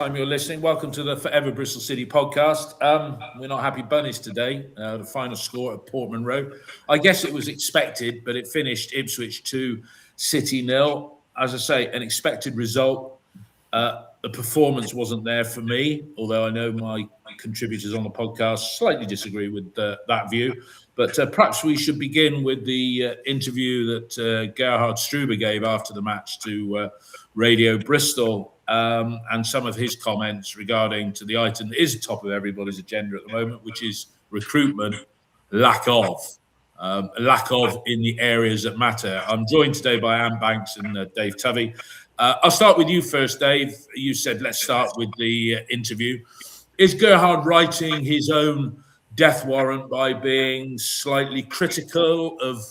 Time you're listening. Welcome to the Forever Bristol City podcast. We're not happy bunnies today. The final score at Portman Road. I guess it was expected, but it finished Ipswich 2, City 0. As I say, an expected result. The performance wasn't there for me, although I know my contributors on the podcast slightly disagree with that view. But perhaps we should begin with the interview that Gerhard Struber gave after the match to Radio Bristol. And some of his comments regarding to the item that is top of everybody's agenda at the moment, which is recruitment, lack of in the areas that matter. I'm joined today by Anne Banks and Dave Tovey. I'll start with you first, Dave. You said let's start with the interview. Is Gerhard writing his own death warrant by being slightly critical of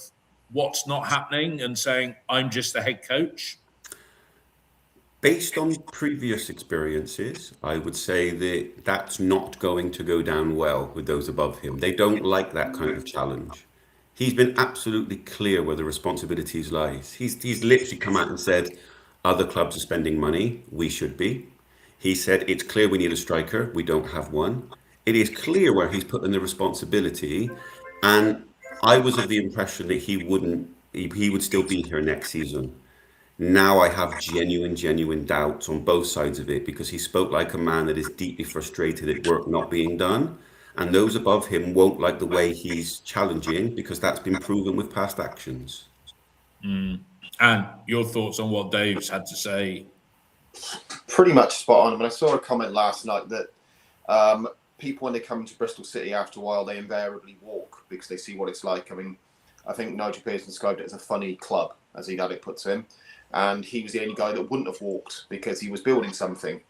what's not happening and saying, I'm just the head coach? Based on previous experiences, I would say that that's not going to go down well with those above him. They don't like that kind of challenge. He's been absolutely clear where the responsibilities lies. He's literally come out and said, other clubs are spending money, we should be. He said, it's clear we need a striker, we don't have one. It is clear where he's putting the responsibility, and I was of the impression that he would still be here next season. Now I have genuine doubts on both sides of it because he spoke like a man that is deeply frustrated at work not being done. And those above him won't like the way he's challenging because that's been proven with past actions. And your thoughts on what Dave's had to say? Pretty much spot on. I mean, I saw a comment last night that people, when they come to Bristol City after a while, they invariably walk because they see what it's like. I mean, I think Nigel Pearson described it as a funny club, as he had it put to him. And he was the only guy that wouldn't have walked because he was building something.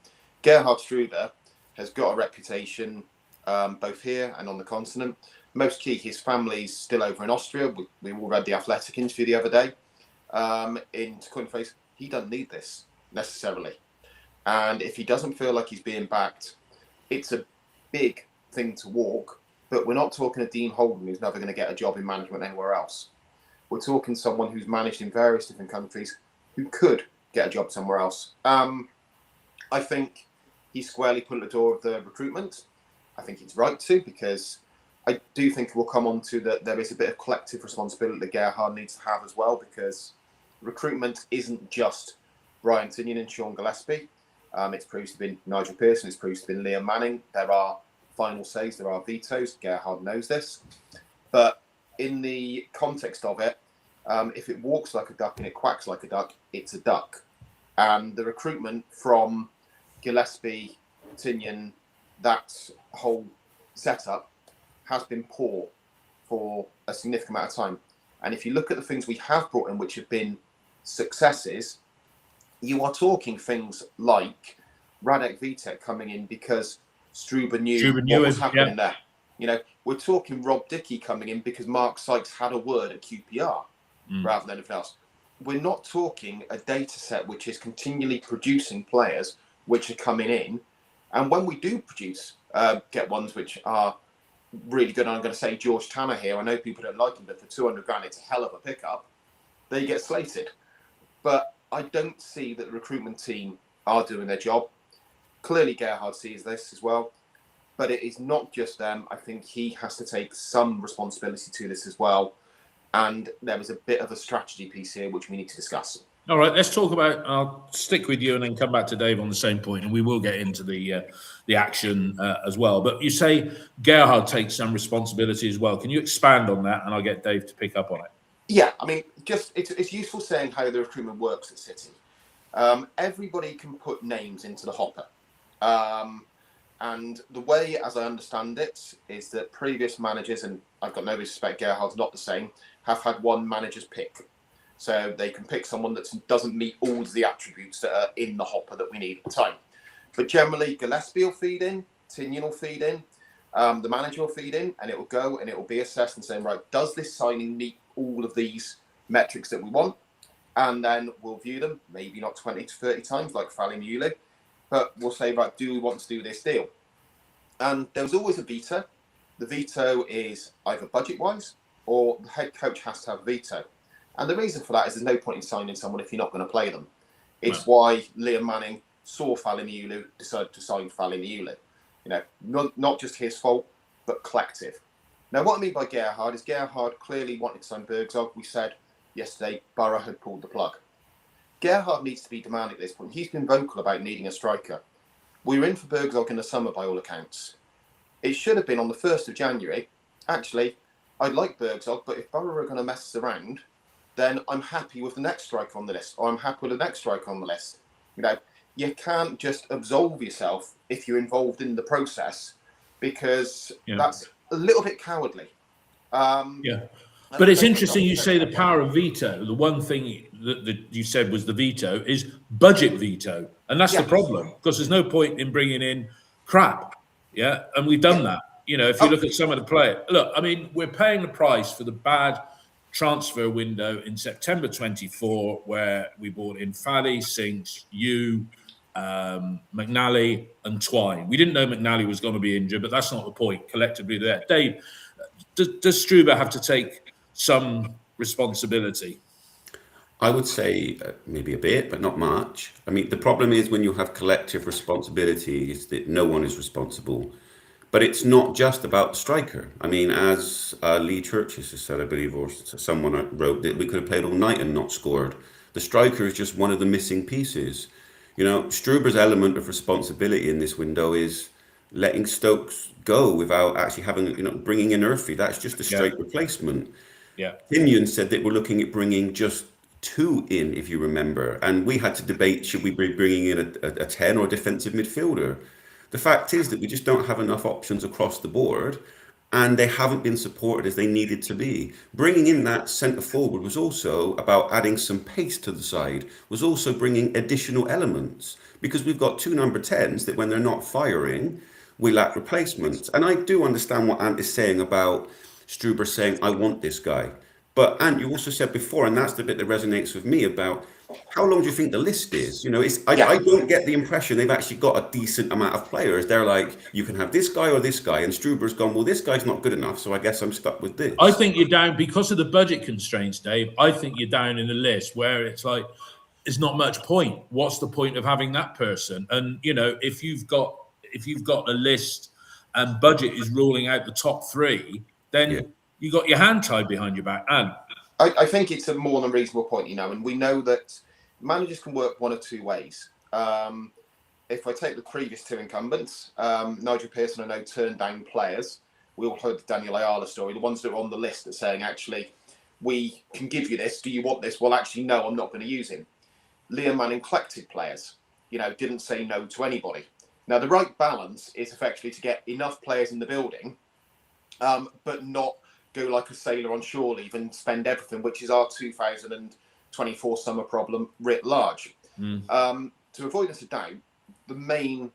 Gerhard Struber has got a reputation both here and on the continent. Most key, his family's still over in Austria. We all read the Athletic interview the other day. In Face, he doesn't need this necessarily. And if he doesn't feel like he's being backed, it's a big thing to walk. But we're not talking a Dean Holden who's never going to get a job in management anywhere else. We're talking someone who's managed in various different countries who could get a job somewhere else. I think he's squarely put at the door of the recruitment. I think he's right to, because I do think we'll come on to that there is a bit of collective responsibility that Gerhard needs to have as well, because recruitment isn't just Brian Tinnion and Sean Gillespie. It's proved to be Nigel Pearson, it's proved to be Liam Manning. There are final says, there are vetoes. Gerhard knows this. But in the context of it, if it walks like a duck and it quacks like a duck, it's a duck. And the recruitment from Gillespie, Tinnion, that whole setup has been poor for a significant amount of time. And if you look at the things we have brought in, which have been successes, you are talking things like Radek Vitec coming in because Struber knew what was happening there. You know, we're talking Rob Dickey coming in because Mark Sykes had a word at QPR. Rather than anything else. We're not talking a data set which is continually producing players which are coming in. And when we do produce, get ones which are really good, and I'm going to say George Tanner here, I know people don't like him, but for 200 grand, it's a hell of a pickup. They get slated. But I don't see that the recruitment team are doing their job. Clearly, Gerhard sees this as well. But it is not just them. I think he has to take some responsibility to this as well. And there was a bit of a strategy piece here which we need to discuss. All right, let's talk about. I'll stick with you and then come back to Dave on the same point, and we will get into the action as well. But you say Gerhard takes some responsibility as well. Can you expand on that? And I'll get Dave to pick up on it. Yeah, I mean, just it's useful saying how the recruitment works at City. Everybody can put names into the hopper. And the way, as I understand it, is that previous managers, and I've got no respect, Gerhard's not the same, have had one manager's pick. So they can pick someone that doesn't meet all of the attributes that are in the hopper that we need at the time. But generally, Gillespie will feed in, Tinnion will feed in, the manager will feed in, and it will go and it will be assessed and saying, right, does this signing meet all of these metrics that we want? And then we'll view them, maybe not 20 to 30 times like Fally Muley, but we'll say, right, do we want to do this deal? And there was always a veto. The veto is either budget-wise or the head coach has to have a veto. And the reason for that is there's no point in signing someone if you're not going to play them. It's why Liam Manning saw Faliniulu, decided to sign Faliniulu. You know, not just his fault, but collective. Now, what I mean by Gerhard is Gerhard clearly wanted to sign Bergzog. We said yesterday Borough had pulled the plug. Gerhard needs to be demanding at this point. He's been vocal about needing a striker. We were in for Bergzog in the summer by all accounts. It should have been on the 1st of January. Actually, I'd like Bergzog, but if Borough are going to mess us around, then I'm happy with the next striker on the list, or I'm happy with the next striker on the list. You know, you can't just absolve yourself if you're involved in the process, because that's a little bit cowardly. But it's interesting you say the power of veto. The one thing that you said was the veto is budget veto. And that's the problem, because there's no point in bringing in crap. Yeah. And we've done that. You know, if you look at some of the players, look, I mean, we're paying the price for the bad transfer window in September 24, where we bought in Fally, Sinks, McNally and Twine. We didn't know McNally was going to be injured, but that's not the point. Collectively there. Dave, does Struber have to take some responsibility? I would say maybe a bit, but not much. I mean, the problem is when you have collective responsibility is that no one is responsible. But it's not just about the striker. I mean, as Lee Churches has said, I believe, or someone wrote, that we could have played all night and not scored. The striker is just one of the missing pieces. You know, Struber's element of responsibility in this window is letting Stokes go without actually having, you know, bringing in Murphy. That's just a straight replacement. Yeah. Pinion said that we're looking at bringing just 2 in, if you remember. And we had to debate, should we be bringing in a 10 or a defensive midfielder? The fact is that we just don't have enough options across the board, and they haven't been supported as they needed to be. Bringing in that centre forward was also about adding some pace to the side, was also bringing additional elements, because we've got 2 number 10s that when they're not firing, we lack replacements. And I do understand what Ant is saying about Struber saying, I want this guy. But Ant, you also said before, and that's the bit that resonates with me, about how long do you think the list is? You know, I don't get the impression they've actually got a decent amount of players. They're like, you can have this guy or this guy, and Struber's gone, well, this guy's not good enough, so I guess I'm stuck with this. I think you're down because of the budget constraints, Dave. I think you're down in the list where it's like, it's not much point. What's the point of having that person? And, you know, if you've got a list and budget is ruling out the top 3, then you got your hand tied behind your back. And I think it's a more than reasonable point, you know, and we know that managers can work one of 2 ways. If I take the previous 2 incumbents, Nigel Pearson, I know, turned down players. We all heard the Daniel Ayala story, the ones that are on the list are saying, actually, we can give you this. Do you want this? Well, actually, no, I'm not going to use him. Liam Manning collected players, you know, didn't say no to anybody. Now, the right balance is effectively to get enough players in the building, but not go like a sailor on shore leave and spend everything, which is our 2024 summer problem writ large. To avoidance of doubt, the main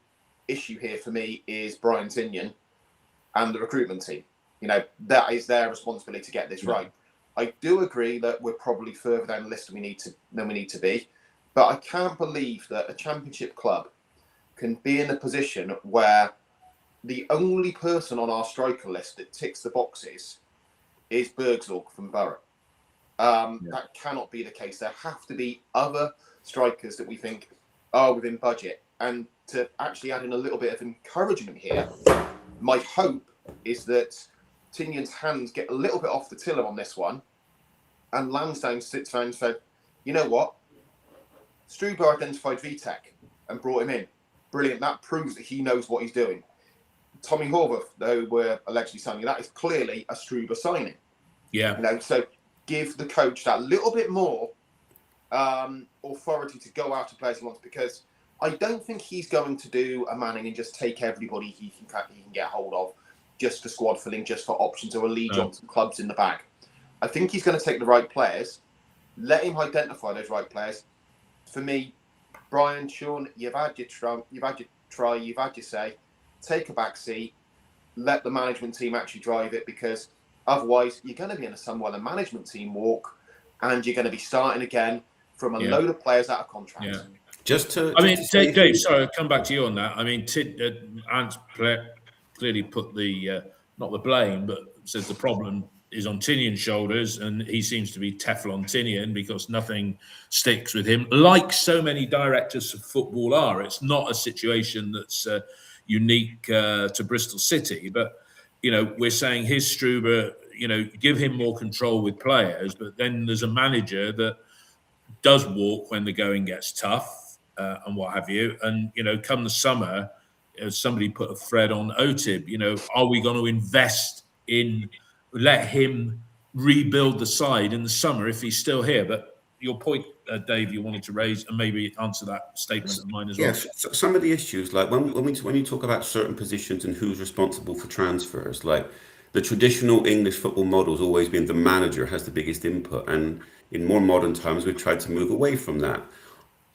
issue here for me is Brian Tinian and the recruitment team. You know, that is their responsibility to get this right. I do agree that we're probably further down the list than we need to be, but I can't believe that a championship club can be in a position where the only person on our striker list that ticks the boxes is Bergzog from Borough. That cannot be the case. There have to be other strikers that we think are within budget. And to actually add in a little bit of encouragement here, my hope is that Tinian's hands get a little bit off the tiller on this one, and Lansdowne sits down and said, you know what? Struber identified Vitec and brought him in. Brilliant. That proves that he knows what he's doing. Tommy Horvath, though we're allegedly signing, that is clearly a Struber signing. Yeah. You know, so give the coach that little bit more authority to go out to players he wants, because I don't think he's going to do a Manning and just take everybody he can get hold of just for squad filling, just for options, or a Lee Johnson clubs in the bag. I think he's going to take the right players, let him identify those right players. For me, Brian, Sean, you've had your try, you've had your say. Take a back seat, let the management team actually drive it, because otherwise you're going to be in a somewhere the management team walk, and you're going to be starting again from a load of players out of contract. Dave, sorry, I'll come back to you on that. I mean, Ant's clearly put the, not the blame, but says the problem is on Tinian's shoulders, and he seems to be Teflon Tinian because nothing sticks with him, like so many directors of football are. It's not a situation that's unique to Bristol City, but, you know, we're saying here's Struber, you know, give him more control with players, but then there's a manager that does walk when the going gets tough and what have you. And, you know, come the summer, somebody put a thread on OTIB, you know, are we going to invest in, let him rebuild the side in the summer if he's still here? But your point, Dave, you wanted to raise, and maybe answer that statement of mine as well. Yes, so some of the issues, like when you talk about certain positions and who's responsible for transfers, like the traditional English football model has always been the manager has the biggest input, and in more modern times we've tried to move away from that.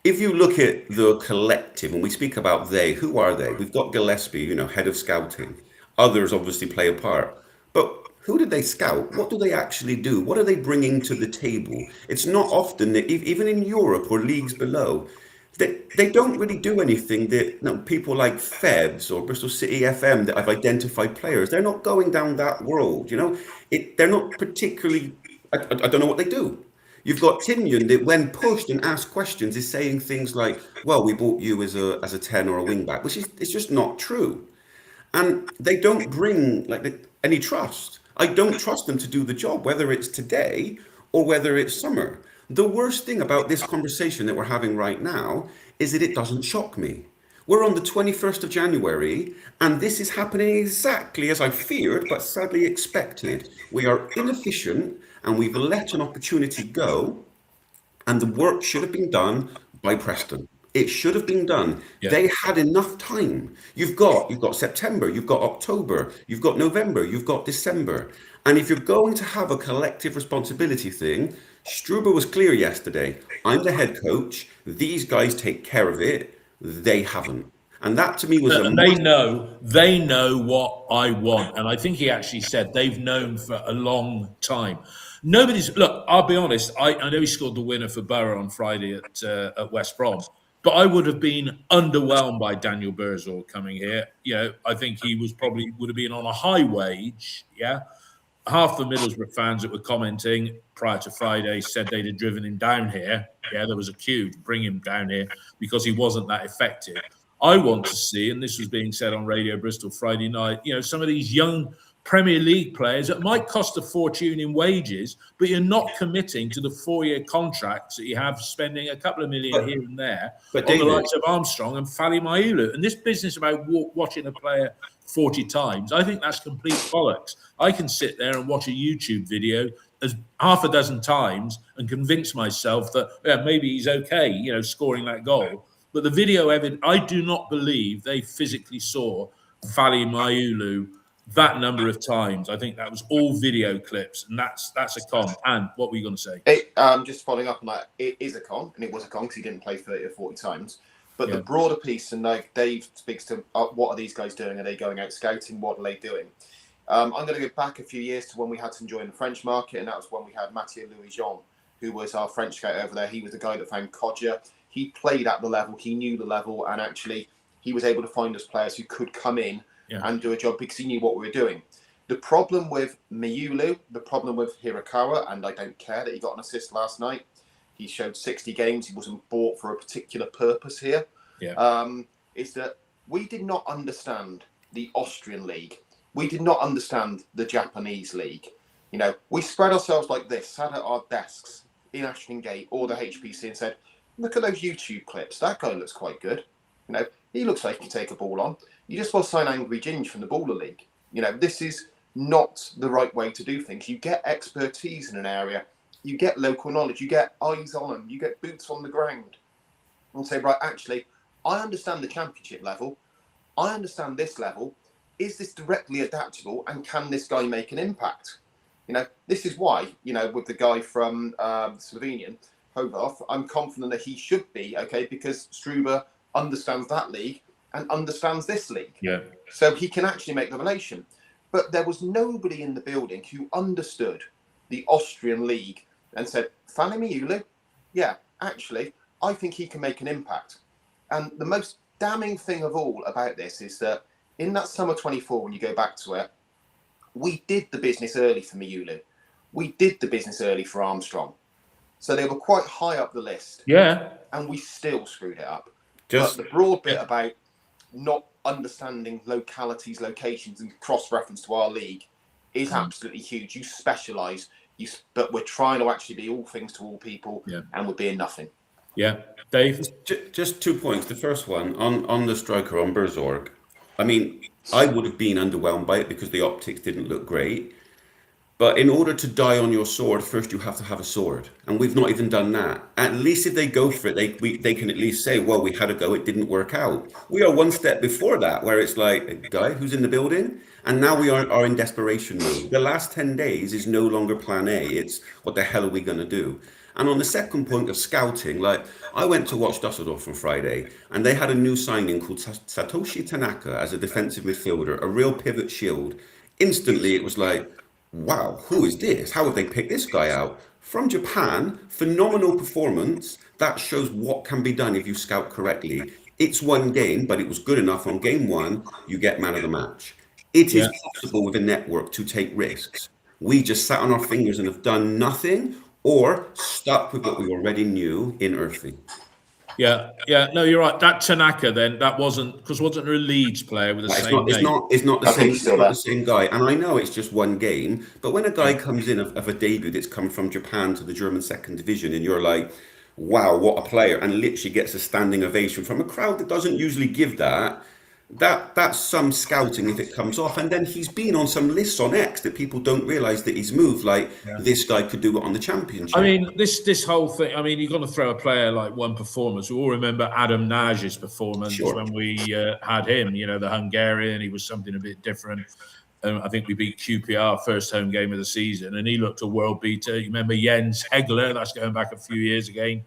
If you look at the collective, and we speak about they, who are they? We've got Gillespie, you know, head of scouting. Others obviously play a part. But who did they scout? What do they actually do? What are they bringing to the table? It's not often that, even in Europe or leagues below, they don't really do anything that, you know, people like Febs or Bristol City FM that have identified players. They're not going down that world, you know. They're not particularly, I don't know what they do. You've got Tinian that, when pushed and asked questions, is saying things like, "Well, we bought you as a 10 or a wing back," which is, it's just not true. And they don't bring any trust. I don't trust them to do the job, whether it's today or whether it's summer. The worst thing about this conversation that we're having right now is that it doesn't shock me. We're on the 21st of January, and this is happening exactly as I feared, but sadly expected. We are inefficient, and we've let an opportunity go, and the work should have been done by Preston. It should have been done. Yeah. They had enough time. You've got September, you've got October, you've got November, you've got December. And if you're going to have a collective responsibility thing, Struber was clear yesterday. I'm the head coach. These guys take care of it. They haven't. And that to me was they know what I want. And I think he actually said they've known for a long time. Look, I'll be honest, I know he scored the winner for Borough on Friday at West Brom, but I would have been underwhelmed by Daniel Berzor coming here. You know, I think he would have been on a high wage. Yeah. Half the Middlesbrough fans that were commenting prior to Friday said they'd have driven him down here. Yeah, there was a queue to bring him down here because he wasn't that effective. I want to see, and this was being said on Radio Bristol Friday night, you know, some of these young Premier League players that might cost a fortune in wages, but you're not committing to the 4-year contracts that you have, spending a couple of million here and there on David, the likes of Armstrong and Fally Maiulu. And this business about watching a player 40 times, I think that's complete bollocks. I can sit there and watch a YouTube video as half a dozen times and convince myself that maybe he's okay, you know, scoring that goal. But the video evidence, I do not believe they physically saw Fally Maiulu that number of times. I think that was all video clips, and that's a con. And what were you going to say? Just following up on that, it is a con, and it was a con because he didn't play 30 or 40 times. But the broader piece, and like Dave speaks to, what are these guys doing? Are they going out scouting? What are they doing? I'm going to go back a few years to when we had to join the French market, and that was when we had Mathieu Louis-Jean, who was our French scout over there. He was the guy that found Kodja. He played at the level, he knew the level, and actually he was able to find us players who could come in and do a job because he knew what we were doing. The problem with Maiulu, the problem with Hirakawa, and I don't care that he got an assist last night. He showed 60 games. He wasn't bought for a particular purpose here. Is that we did not understand the Austrian league. We did not understand the Japanese league. You know, we spread ourselves like this, sat at our desks in Ashton Gate or the HPC and said, look at those YouTube clips. That guy looks quite good. You know, he looks like he can take a ball on. You just want to sign Angry Ginge from the Baller League. You know, this is not the right way to do things. You get expertise in an area. You get local knowledge. You get eyes on them. You get boots on the ground. And say, right, actually, I understand the championship level. I understand this level. Is this directly adaptable? And can this guy make an impact? You know, this is why, you know, with the guy from Slovenian, Hovarth, I'm confident that he should be okay because Struber understands that league and understands this league. Yeah. So he can actually make the relation. But there was nobody in the building who understood the Austrian league and said, Fally Maiulu, yeah, actually, I think he can make an impact. And the most damning thing of all about this is that in that summer 24, when you go back to it, we did the business early for Maiulu. we did the business early for Armstrong. So they were quite high up the list. Yeah. And we still screwed it up. Just but the broad bit about not understanding localities, locations, and cross-reference to our league is absolutely huge. You specialise, but we're trying to actually be all things to all people, and we're being nothing. Yeah. Dave? just 2 points. The first one, on the striker, on Berzorg. I mean, I would have been underwhelmed by it because the optics didn't look great. But in order to die on your sword, first you have to have a sword. And we've not even done that. At least if they go for it, they can at least say, well, we had a go, it didn't work out. We are one step before that, where it's like, a guy who's in the building, and now we are in desperation mode. The last 10 days is no longer plan A. It's, what the hell are we going to do? And on the second point of scouting, like, I went to watch Dusseldorf on Friday, and they had a new signing called Satoshi Tanaka as a defensive midfielder, a real pivot shield. Instantly, it was like, wow, who is this? How have they picked this guy out? From Japan, phenomenal performance. That shows what can be done if you scout correctly. It's one game, but it was good enough. On game one, you get man of the match. It is possible with a network to take risks. We just sat on our fingers and have done nothing, or stuck with what we already knew in Earthy. Yeah, no, you're right. That Tanaka, then, that wasn't a Leeds player with the same name. It's not the same guy. And I know it's just one game, but when a guy comes in of a debut that's come from Japan to the German second division, and you're like, wow, what a player, and literally gets a standing ovation from a crowd that doesn't usually give that's some scouting if it comes off. And then he's been on some lists on X that people don't realize that he's moved. Like, this guy could do it on the championship. I mean, this whole thing, I mean, you've got to throw a player like one performance. We all remember Adam Naj's performance when we had him, the Hungarian. He was something a bit different. I think we beat QPR first home game of the season, and he looked a world beater. You remember Jens Hegler? That's going back a few years again.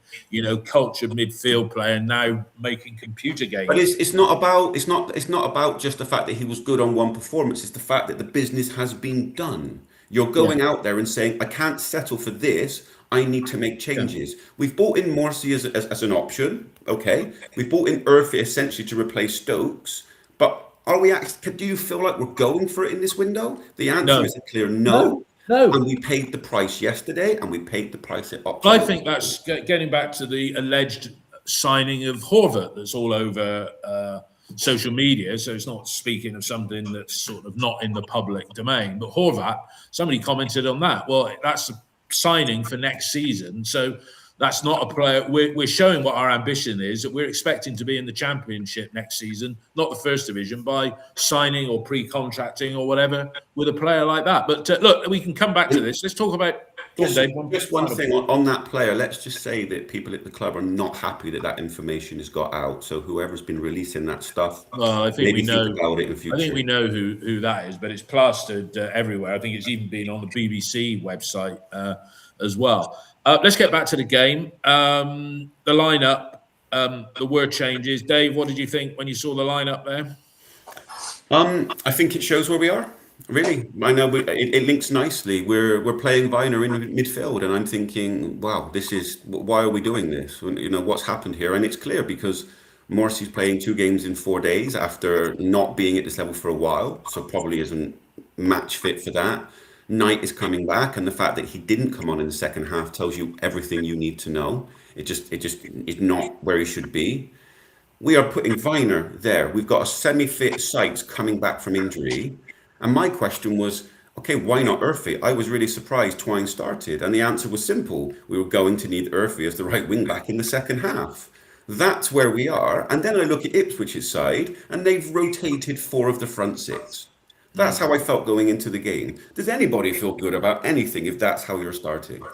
Cultured midfield player, now making computer games. But it's not about just the fact that he was good on one performance. It's the fact that the business has been done. You're going out there and saying, I can't settle for this. I need to make changes. We've bought in Morsy as an option. Okay. We've bought in Earthy essentially to replace Stokes. But are we actually, do you feel like we're going for it in this window? The answer is a clear no. And we paid the price yesterday, and we paid the price at option. I think that's getting back to the alleged signing of Horvath that's all over social media. So it's not speaking of something that's sort of not in the public domain. But Horvath, somebody commented on that. Well, that's a signing for next season. So that's not a player. We're showing what our ambition is, that we're expecting to be in the championship next season, not the first division, by signing or pre-contracting or whatever with a player like that. But look, we can come back to this. Let's talk about just one thing on that player. Let's just say that people at the club are not happy that information has got out. So whoever's been releasing that stuff, well, I think we know about it in future. I think we know who that is, but it's plastered everywhere. I think it's even been on the BBC website as well. Let's get back to the game. The lineup, the word changes. Dave, what did you think when you saw the lineup there? I think it shows where we are. Really, I know it links nicely. We're playing Viner in midfield, and I'm thinking, wow, why are we doing this? What's happened here? And it's clear because Morsy's playing 2 games in 4 days after not being at this level for a while, so probably isn't match fit for that. Knight is coming back, and the fact that he didn't come on in the second half tells you everything you need to know. It just is not where he should be. We are putting Viner there. We've got a semi-fit Sykes coming back from injury. And my question was, okay, why not Earthy? I was really surprised Twine started. And the answer was simple. We were going to need Earthy as the right wing back in the second half. That's where we are. And then I look at Ipswich's side, and they've rotated 4 of the front 6. That's how I felt going into the game. Does anybody feel good about anything if that's how you're starting?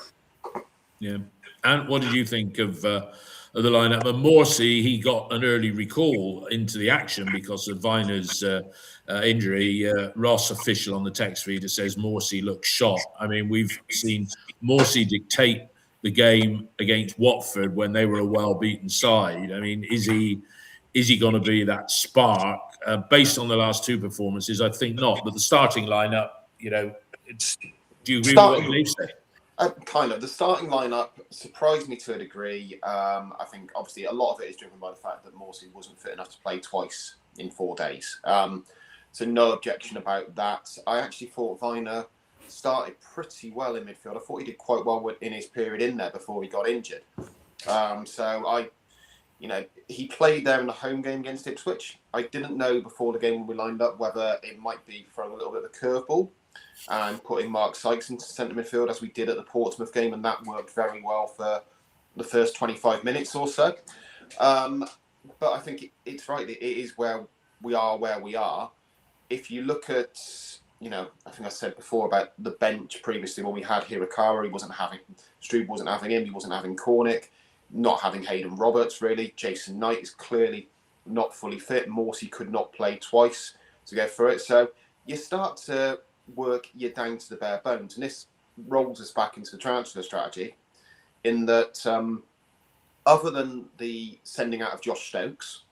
Yeah. And what did you think of the lineup? And Morsy, he got an early recall into the action because of Viner's injury. Ross, official on the text feeder, says Morsy looks shot. I mean, we've seen Morsy dictate the game against Watford when they were a well-beaten side. I mean, is he going to be that spark? Based on the last 2 performances, I think not. But the starting lineup, do you agree with what Lee said? Kind of. The starting lineup surprised me to a degree. I think, obviously, a lot of it is driven by the fact that Morsy wasn't fit enough to play twice in 4 days. So no objection about that. I actually thought Viner started pretty well in midfield. I thought he did quite well in his period in there before he got injured. He played there in the home game against Ipswich. I didn't know before the game when we lined up whether it might be throwing a little bit of a curveball and putting Mark Sykes into centre midfield as we did at the Portsmouth game, and that worked very well for the first 25 minutes or so. But I think it's right. It is where we are. If you look at, I think I said before about the bench previously when we had Hirakawa, Struber wasn't having him, he wasn't having Cornick, not having Hayden Roberts really. Jason Knight is clearly not fully fit. Morsy could not play twice to go through it. So you start to work you down to the bare bones, and this rolls us back into the transfer strategy in that other than the sending out of Josh Stokes,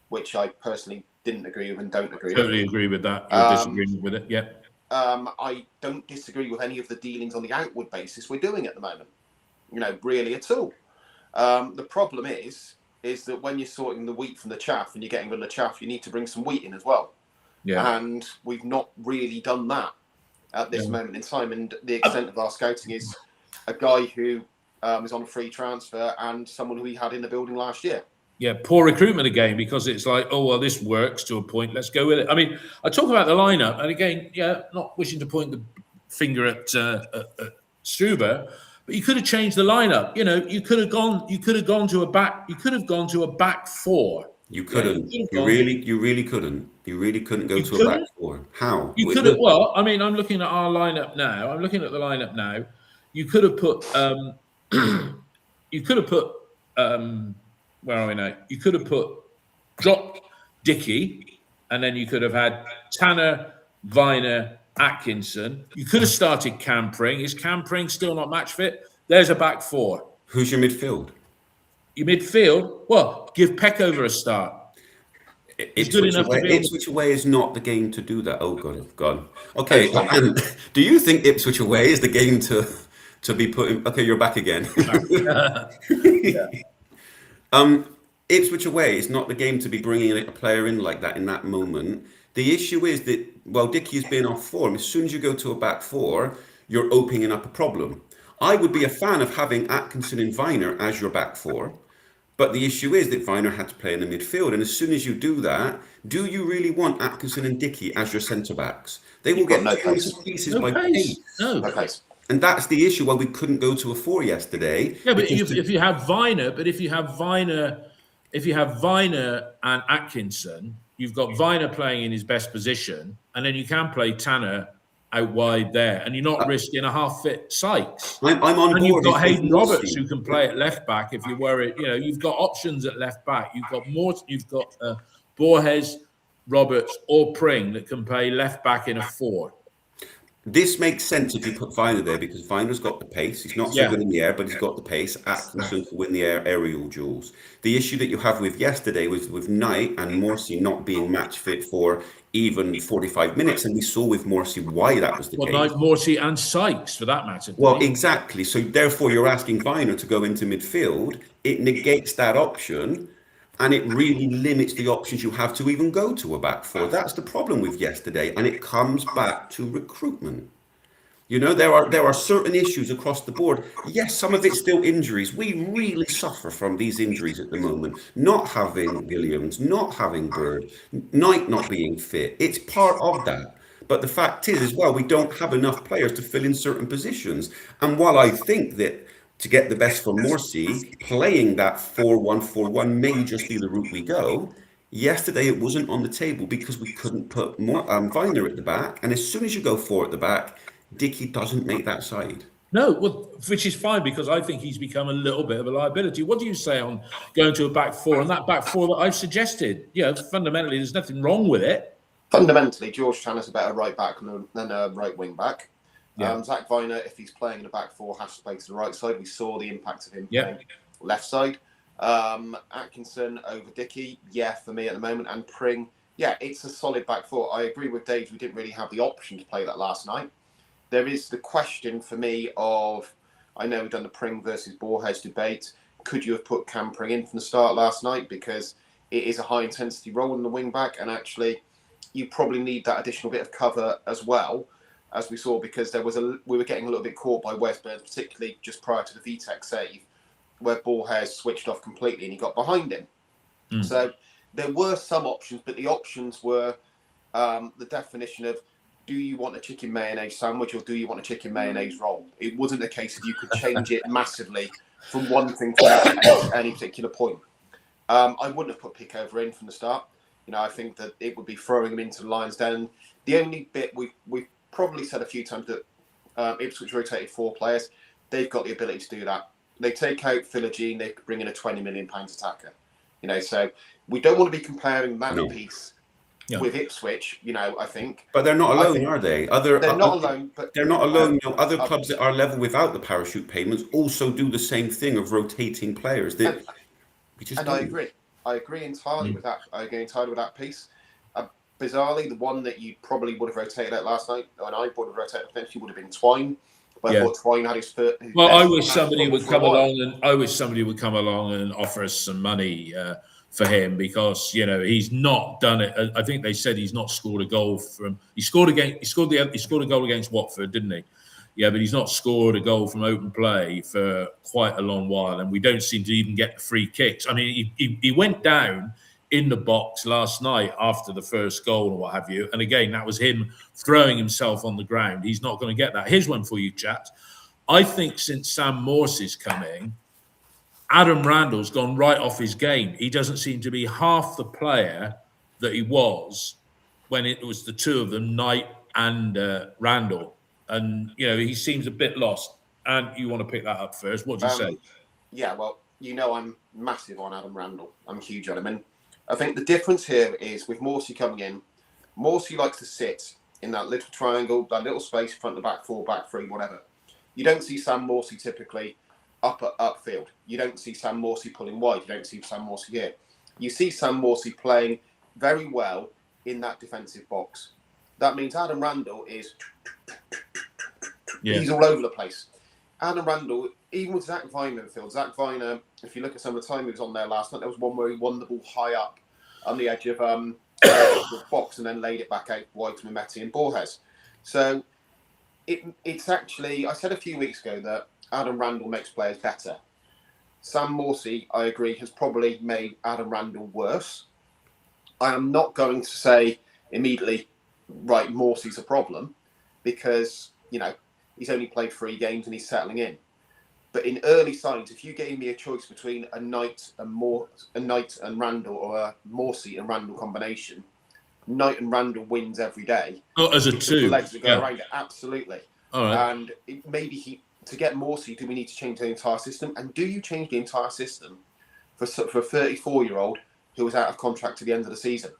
which I personally didn't agree with and don't agree with. Totally agree with that. You're disagreeing with it, yeah. I don't disagree with any of the dealings on the outward basis we're doing at the moment, really at all. The problem is that when you're sorting the wheat from the chaff and you're getting rid of the chaff, you need to bring some wheat in as well. Yeah. And we've not really done that at this moment in time. And the extent of our scouting is a guy who is on a free transfer and someone who we had in the building last year. Yeah, poor recruitment again, because it's like, oh, well, this works to a point. Let's go with it. I mean, I talk about the lineup, and again, not wishing to point the finger at Struber, but you could have changed the lineup. You could have gone to a back four. You couldn't. You really couldn't. You really couldn't go to a back four. How? You could have. Well, I mean, I'm looking at our lineup now. You could have put. Where are we now? You could have dropped Dickey, and then you could have had Tanner, Viner, Atkinson. You could have started Campring. Is Campring still not match fit? There's a back four. Who's your midfield? Your midfield? Well, give Peckover a start. Ipswich away is not the game to do that. Oh, God, it's gone. Okay, and do you think Ipswich away is the game to be put in? Okay, you're back again. Ipswich away is not the game to be bringing a player in like that in that moment. The issue is that, Dickey's been off form. As soon as you go to a back four, you're opening up a problem. I would be a fan of having Atkinson and Viner as your back four, but the issue is that Viner had to play in the midfield. And as soon as you do that, do you really want Atkinson and Dickey as your centre-backs? They will get pieces by pace. No pace. And that's the issue why we couldn't go to a four yesterday. Yeah, but if you have Viner and Atkinson, you've got Viner playing in his best position, and then you can play Tanner out wide there, and you're not risking a half-fit Sykes. I'm on board. And you've got Hayden Roberts who can play at left back if you worry. You've got options at left back. You've got Borges, Roberts, or Pring that can play left back in a four. This makes sense if you put Viner there, because Viner's got the pace. He's not so good in the air, but he's got the pace. Atkinson to win the aerial duels. The issue that you have with yesterday was with Knight and Morsy not being match fit for even 45 minutes, and we saw with Morsy why that was the case. Well, Morsy and Sykes, for that matter. Well, exactly. So therefore, you're asking Viner to go into midfield. It negates that option, and it really limits the options you have to even go to a back four. That's the problem with yesterday, and it comes back to recruitment. There are certain issues across the board. Yes, some of it's still injuries. We really suffer from these injuries at the moment. Not having Williams, not having Bird, Knight not being fit. It's part of that. But the fact is, as well, we don't have enough players to fill in certain positions. And while I think that to get the best from Morsy, playing that 4-1-4-1 may just be the route we go. Yesterday, it wasn't on the table because we couldn't put Viner at the back. And as soon as you go 4 at the back, Dickey doesn't make that side. No, which is fine, because I think he's become a little bit of a liability. What do you say on going to a back four, and that back four that I've suggested? Fundamentally, there's nothing wrong with it. Fundamentally, George Tanner's a better right back than a right wing back. Yeah. Zach Viner, if he's playing in a back four, has to play to the right side. We saw the impact of him playing left side. Atkinson over Dickey, for me at the moment. And Pring, it's a solid back four. I agree with Dave. We didn't really have the option to play that last night. There is the question for me of, I know we've done the Pring versus Borges debate. Could you have put Campring in from the start last night? Because it is a high intensity role in the wing back, and actually you probably need that additional bit of cover as well. as we saw, because we were getting a little bit caught by Wes Burns, particularly just prior to the Vitec save, where Borges switched off completely and he got behind him. So there were some options, but the options were the definition of, do you want a chicken mayonnaise sandwich or do you want a chicken mayonnaise roll? It wasn't a case of you could change it massively from one thing to any particular point. I wouldn't have put Pickover in from the start. I think that it would be throwing him into the Lions' Den. The only bit we've probably said a few times that Ipswich rotated 4 players. They've got the ability to do that. They take out Philogene, they bring in a £20 million attacker. So we don't want to be comparing that piece with Ipswich, I think. But they're not alone, are they? They're not alone. But they're not alone. Other clubs that are level without the parachute payments also do the same thing of rotating players. I agree entirely with that. I agree entirely with that piece. Bizarrely, the one that you probably would have rotated out last night, and I would have rotated potentially, would have been Twine. But I thought Twine had his first. Well, I wish somebody would come along and offer us some money for him, because he's not done it. I think they said he's not scored a goal from. He scored a goal against Watford, didn't he? Yeah, but he's not scored a goal from open play for quite a long while, and we don't seem to even get the free kicks. I mean, he went down in the box last night after the first goal or what have you, and again, that was him throwing himself on the ground. He's not going to get that. Here's one for you, chaps. I think since Sam Morsy's come in, Adam Randall's gone right off his game. He doesn't seem to be half the player that he was when it was the two of them, Knight and Randall. And, he seems a bit lost. And you want to pick that up first. What do you say? Yeah, well, I'm massive on Adam Randall. I'm huge on him. And I think the difference here is with Morsy coming in, Morsy likes to sit in that little triangle, that little space, front to back, 4, back 3, whatever. You don't see Sam Morsy typically upfield. You don't see Sam Morsy pulling wide. You don't see Sam Morsy here. You see Sam Morsy playing very well in that defensive box. That means Adam Randall is... He's all over the place. Adam Randall, even with Zach Viner midfield, Zach Viner, if you look at some of the time he was on there last night, there was one where he won the ball high up on the edge of the box and then laid it back out wide to Mehmeti and Borges. So it's actually, I said a few weeks ago that Adam Randall makes players better. Sam Morsy, I agree, has probably made Adam Randall worse. I am not going to say immediately, right, Morsy's a problem, because, he's only played 3 games and he's settling in. But in early signs, if you gave me a choice between a Knight and Randall, or a Morsy and Randall combination, Knight and Randall wins every day. Oh, as a two. The legs that go around it, absolutely. All right. And to get Morsy, do we need to change the entire system? And do you change the entire system for a 34-year-old who was out of contract to the end of the season?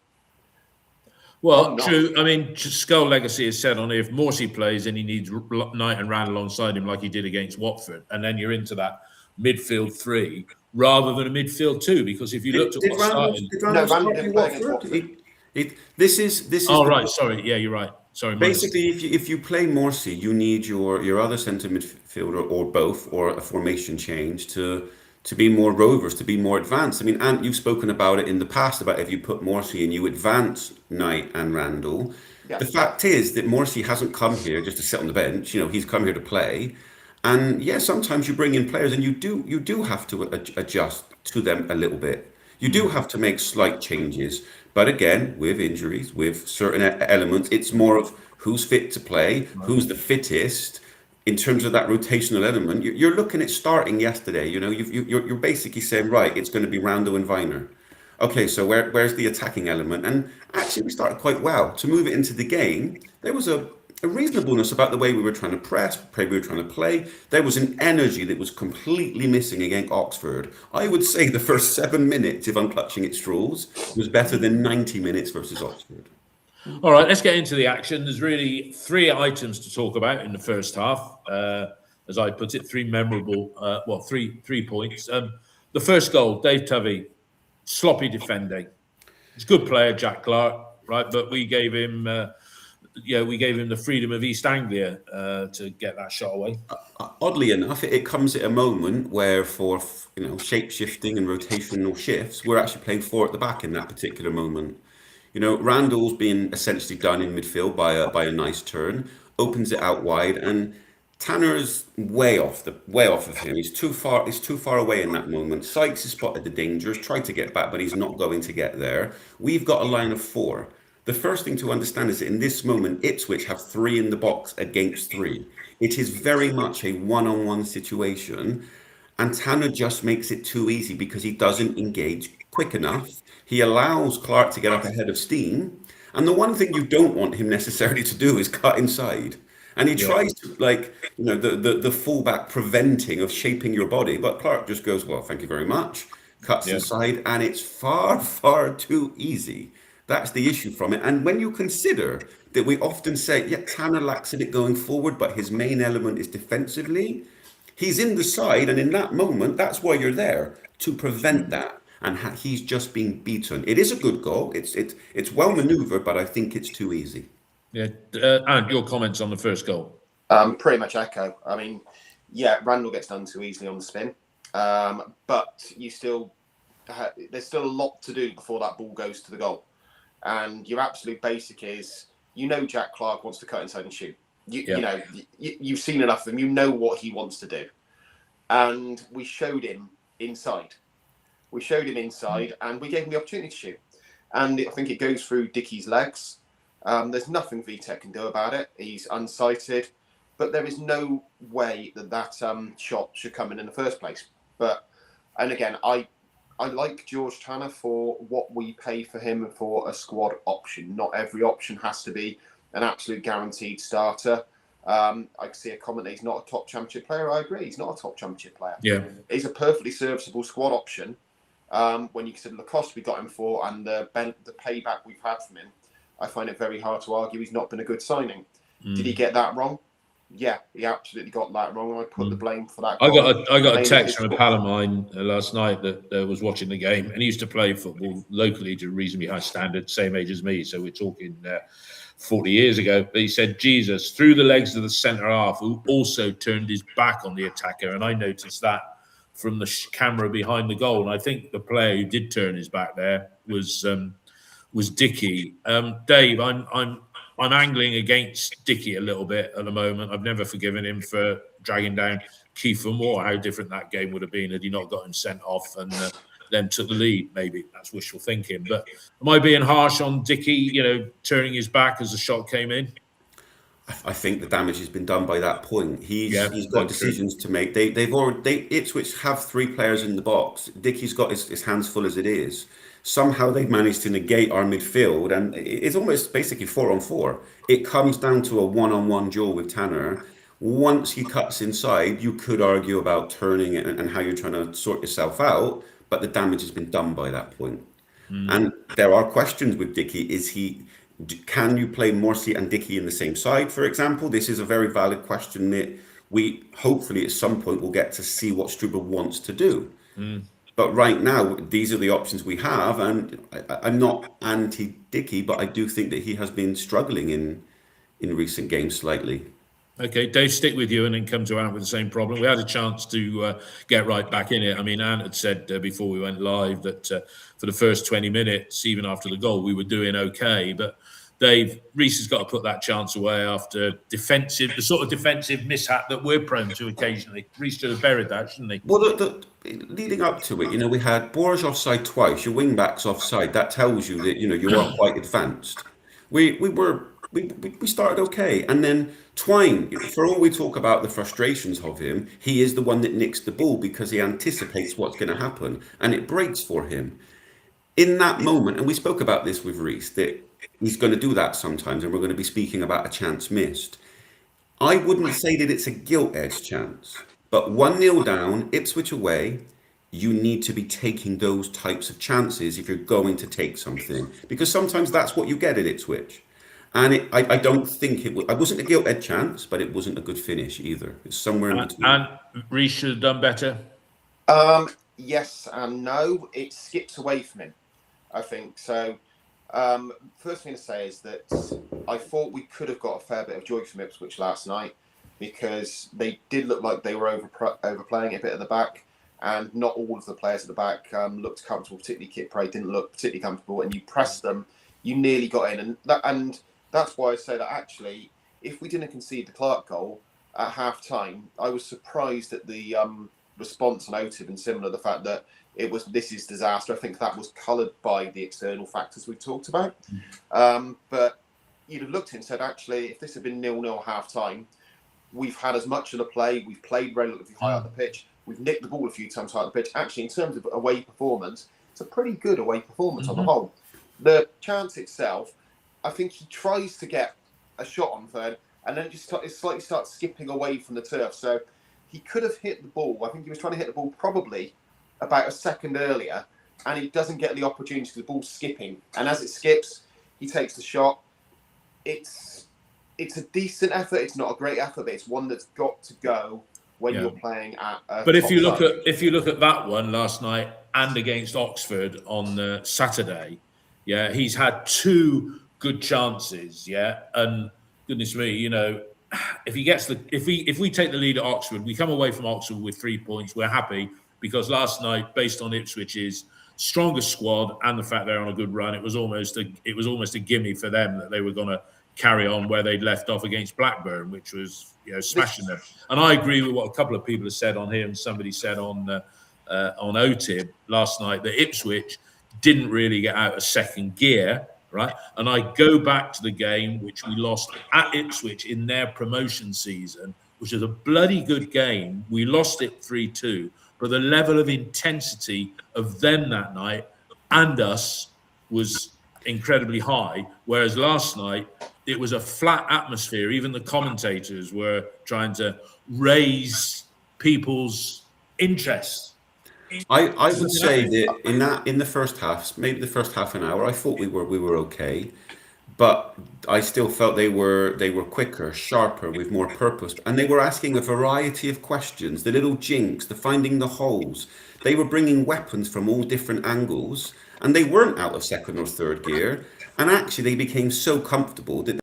Well, true. I mean, Skull Legacy has said on here, if Morsy plays, then he needs Knight and Randall alongside him like he did against Watford. And then you're into that midfield 3 rather than a midfield 2. Because if you looked at what's starting... Randall didn't play against Watford. This is... Oh, right. Sorry. Yeah, you're right. Sorry. Basically, if you play Morsy, you need your other centre midfielder, or both, or a formation change to be more rovers, to be more advanced. I mean, Ant, you've spoken about it in the past, about if you put Morsy and you advance Knight and Randall. Yeah. The fact is that Morsy hasn't come here just to sit on the bench. He's come here to play. And sometimes you bring in players and you do have to adjust to them a little bit. You do have to make slight changes. But again, with injuries, with certain elements, it's more of who's fit to play, who's the fittest. In terms of that rotational element, you're looking at starting yesterday. You're basically saying, right, it's going to be Randall and Viner. Okay, so where's the attacking element? And actually, we started quite well. To move it into the game, there was a reasonableness about the way we were trying to press, the way we were trying to play. There was an energy that was completely missing against Oxford. I would say the first 7 minutes, if I'm clutching at straws, was better than 90 minutes versus Oxford. All right, let's get into the action. There's really 3 items to talk about in the first half. As I put it, 3 memorable, 3 points. The first goal, Dave Tovey, sloppy defending. He's a good player, Jack Clark, right? But we gave him, the freedom of East Anglia to get that shot away. Oddly enough, it comes at a moment where, for shape shifting and rotational shifts, we're actually playing 4 at the back in that particular moment. Randall's been essentially done in midfield by a nice turn. opens it out wide, and Tanner's way off of him. He's too far. He's too far away in that moment. Sykes has spotted the dangers, tried to get back, but he's not going to get there. We've got a line of four. The first thing to understand is that in this moment, Ipswich have three in the box against three. It is very much a one-on-one situation, and Tanner just makes it too easy because he doesn't engage quick enough. He allows Clark to get up ahead of steam, and the one thing you don't want him necessarily to do is cut inside. And he tries to, like, the fullback preventing of shaping your body, but Clark just goes, well, thank you very much, cuts inside, and it's far, far too easy. That's the issue from it. And when you consider that we often say, yeah, Tanner lacks a bit going forward, but his main element is defensively, he's in the side, and in that moment, that's why you're there, to prevent that. And he's just being beaten. It is a good goal. It's well manoeuvred, but I think it's too easy. Yeah, and your comments on the first goal? Pretty much echo. I mean, yeah, Randall gets done too easily on the spin, but there's still a lot to do before that ball goes to the goal. And your absolute basic is, Jack Clark wants to cut inside and shoot. You've seen enough of him. You know what he wants to do, and we showed him inside. And we gave him the opportunity to shoot. And I think it goes through Dickie's legs. There's nothing Vitec can do about it. He's unsighted, but there is no way that shot should come in the first place. And again, I like George Tanner for what we pay for him for a squad option. Not every option has to be an absolute guaranteed starter. I see a comment that he's not a top championship player. I agree, he's not a top championship player. Yeah, he's a perfectly serviceable squad option. When you consider the cost we got him for and the payback we've had from him, I find it very hard to argue he's not been a good signing. Did he get that wrong? Yeah, he absolutely got that wrong. I put the blame for that. I got a text from a pal of mine last night that was watching the game, and he used to play football locally to reasonably high standard, same age as me. So we're talking 40 years ago. But he said, Jesus, through the legs of the centre half, who also turned his back on the attacker. And I noticed that from the camera behind the goal. And I think the player who did turn his back there was Dickie. Dave, I'm angling against Dickie a little bit at the moment. I've never forgiven him for dragging down Kiefer Moore. How different that game would have been had he not got him sent off and then took the lead. Maybe that's wishful thinking. But am I being harsh on Dickie, turning his back as the shot came in? I think the damage has been done by that point. He's got decisions to make. Ipswich have three players in the box. Dickie's got his hands full as it is. Somehow they've managed to negate our midfield, and it's almost basically 4-on-4. It comes down to a one-on-one duel with Tanner. Once he cuts inside, you could argue about turning it and how you're trying to sort yourself out, but the damage has been done by that point. And there are questions with Dickie. Can you play Morsy and Dickie in the same side, for example? This is a very valid question that we hopefully at some point will get to see what Struber wants to do. But right now, these are the options we have, and I'm not anti-Dickie, but I do think that he has been struggling in recent games slightly. Okay, Dave, stick with you and then come to Ant with the same problem. We had a chance to get right back in it. I mean, Ant had said before we went live that for the first 20 minutes, even after the goal, we were doing okay. But Dave, Reece has got to put that chance away after the sort of defensive mishap that we're prone to occasionally. Reece should have buried that, shouldn't he? Well, leading up to it, we had Borges offside twice, your wing-backs offside. That tells you that, you are quite advanced. We started okay. And then Twine, for all we talk about the frustrations of him, he is the one that nicks the ball because he anticipates what's going to happen and it breaks for him. In that moment, and we spoke about this with Reece, that he's going to do that sometimes, and we're going to be speaking about a chance missed. I wouldn't say that it's a gilt-edged chance, but 1-0 down, Ipswich away, you need to be taking those types of chances if you're going to take something, because sometimes that's what you get at Ipswich. And I don't think it wasn't a gilt-edged chance, but it wasn't a good finish either. It's somewhere in between. And Reece should have done better? Yes and no. It skips away from him, I think. So, first thing to say is that I thought we could have got a fair bit of joy from Ipswich last night because they did look like they were overplaying it a bit at the back, and not all of the players at the back looked comfortable. Particularly Kit Prey didn't look particularly comfortable, and you pressed them, you nearly got in, and that's why I say that actually if we didn't concede the Clark goal at half time, I was surprised at the response on OTIB, and similar, the fact that this is disaster. I think that was coloured by the external factors we talked about. But you'd have looked and said, actually, if this had been 0-0 half time, we've had as much of the play, we've played relatively high up the pitch, we've nicked the ball a few times high up the pitch. Actually, in terms of away performance, it's a pretty good away performance on the whole. The chance itself, I think he tries to get a shot on third, and then it slightly starts skipping away from the turf. So he could have hit the ball. I think he was trying to hit the ball probably about a second earlier, and he doesn't get the opportunity because the ball's skipping. And as it skips, he takes the shot. It's a decent effort. It's not a great effort, but it's one that's got to go when you're playing at. But if you look at that one last night and against Oxford on Saturday, he's had 2 good chances, and goodness me, if we take the lead at Oxford, we come away from Oxford with 3 points. We're happy because last night, based on Ipswich's stronger squad and the fact they're on a good run, it was almost a gimme for them that they were going to carry on where they'd left off against Blackburn, which was smashing them. And I agree with what a couple of people have said on here, and somebody said on OTIB last night that Ipswich didn't really get out of second gear, right? And I go back to the game which we lost at Ipswich in their promotion season, which is a bloody good game. We lost it 3-2, but the level of intensity of them that night and us was incredibly high, whereas last night it was a flat atmosphere. Even the commentators were trying to raise people's interest. I would say that in the first half, maybe the first half an hour, I thought we were okay, but I still felt they were quicker, sharper, with more purpose, and they were asking a variety of questions. The little jinks, the finding the holes. They were bringing weapons from all different angles, and they weren't out of second or third gear. And actually, they became so comfortable that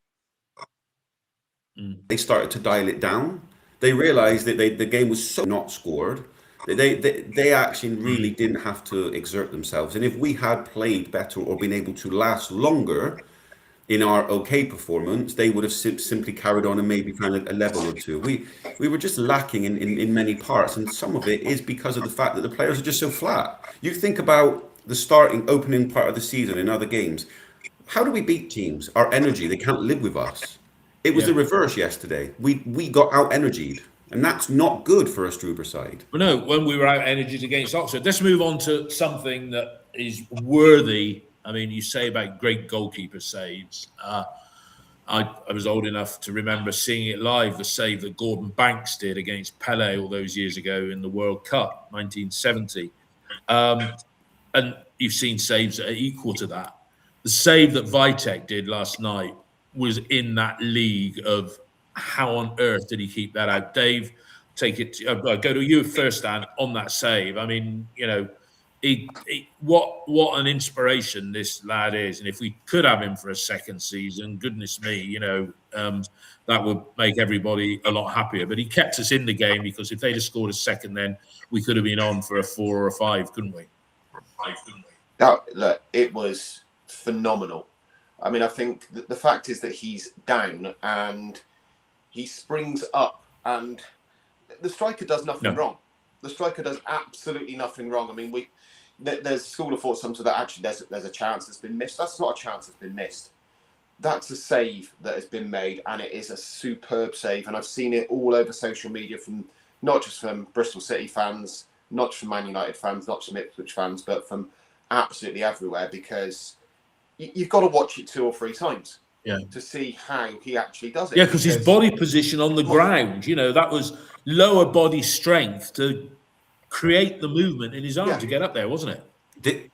they started to dial it down. They realised that the game was so not scored. They actually really didn't have to exert themselves. And if we had played better or been able to last longer in our okay performance, they would have simply carried on and maybe kind of a level or two. We were just lacking in many parts, and some of it is because of the fact that the players are just so flat. You think about the opening part of the season in other games. How do we beat teams? Our energy, they can't live with us. It was the reverse yesterday. We got out-energied. And that's not good for a Struber side. Well, no, when we were out-energied against Oxford. Let's move on to something that is worthy. I mean, you say about great goalkeeper saves. I was old enough to remember seeing it live, the save that Gordon Banks did against Pele all those years ago in the World Cup, 1970. And you've seen saves that are equal to that. The save that Vitec did last night was in that league of how on earth did he keep that out? Dave, take it. Go to you first, Dan, on that save. I mean, what an inspiration this lad is. And if we could have him for a second season, goodness me, that would make everybody a lot happier. But he kept us in the game, because if they'd have scored a second, then we could have been on for a 4 or a 5, couldn't we? Look, it was phenomenal. I mean, I think the fact is that he's down and he springs up, and the striker does nothing wrong. The striker does absolutely nothing wrong. I mean, there's school of thought sometimes that actually there's a chance that's been missed. That's not a chance that's been missed. That's a save that has been made, and it is a superb save. And I've seen it all over social media, from not just from Bristol City fans, not just from Man United fans, not just from Ipswich fans, but from absolutely everywhere, because you've got to watch it 2 or 3 times. To see how he actually does it. Yeah, because his body position on the ground, that was lower body strength to create the movement in his arm to get up there, wasn't it?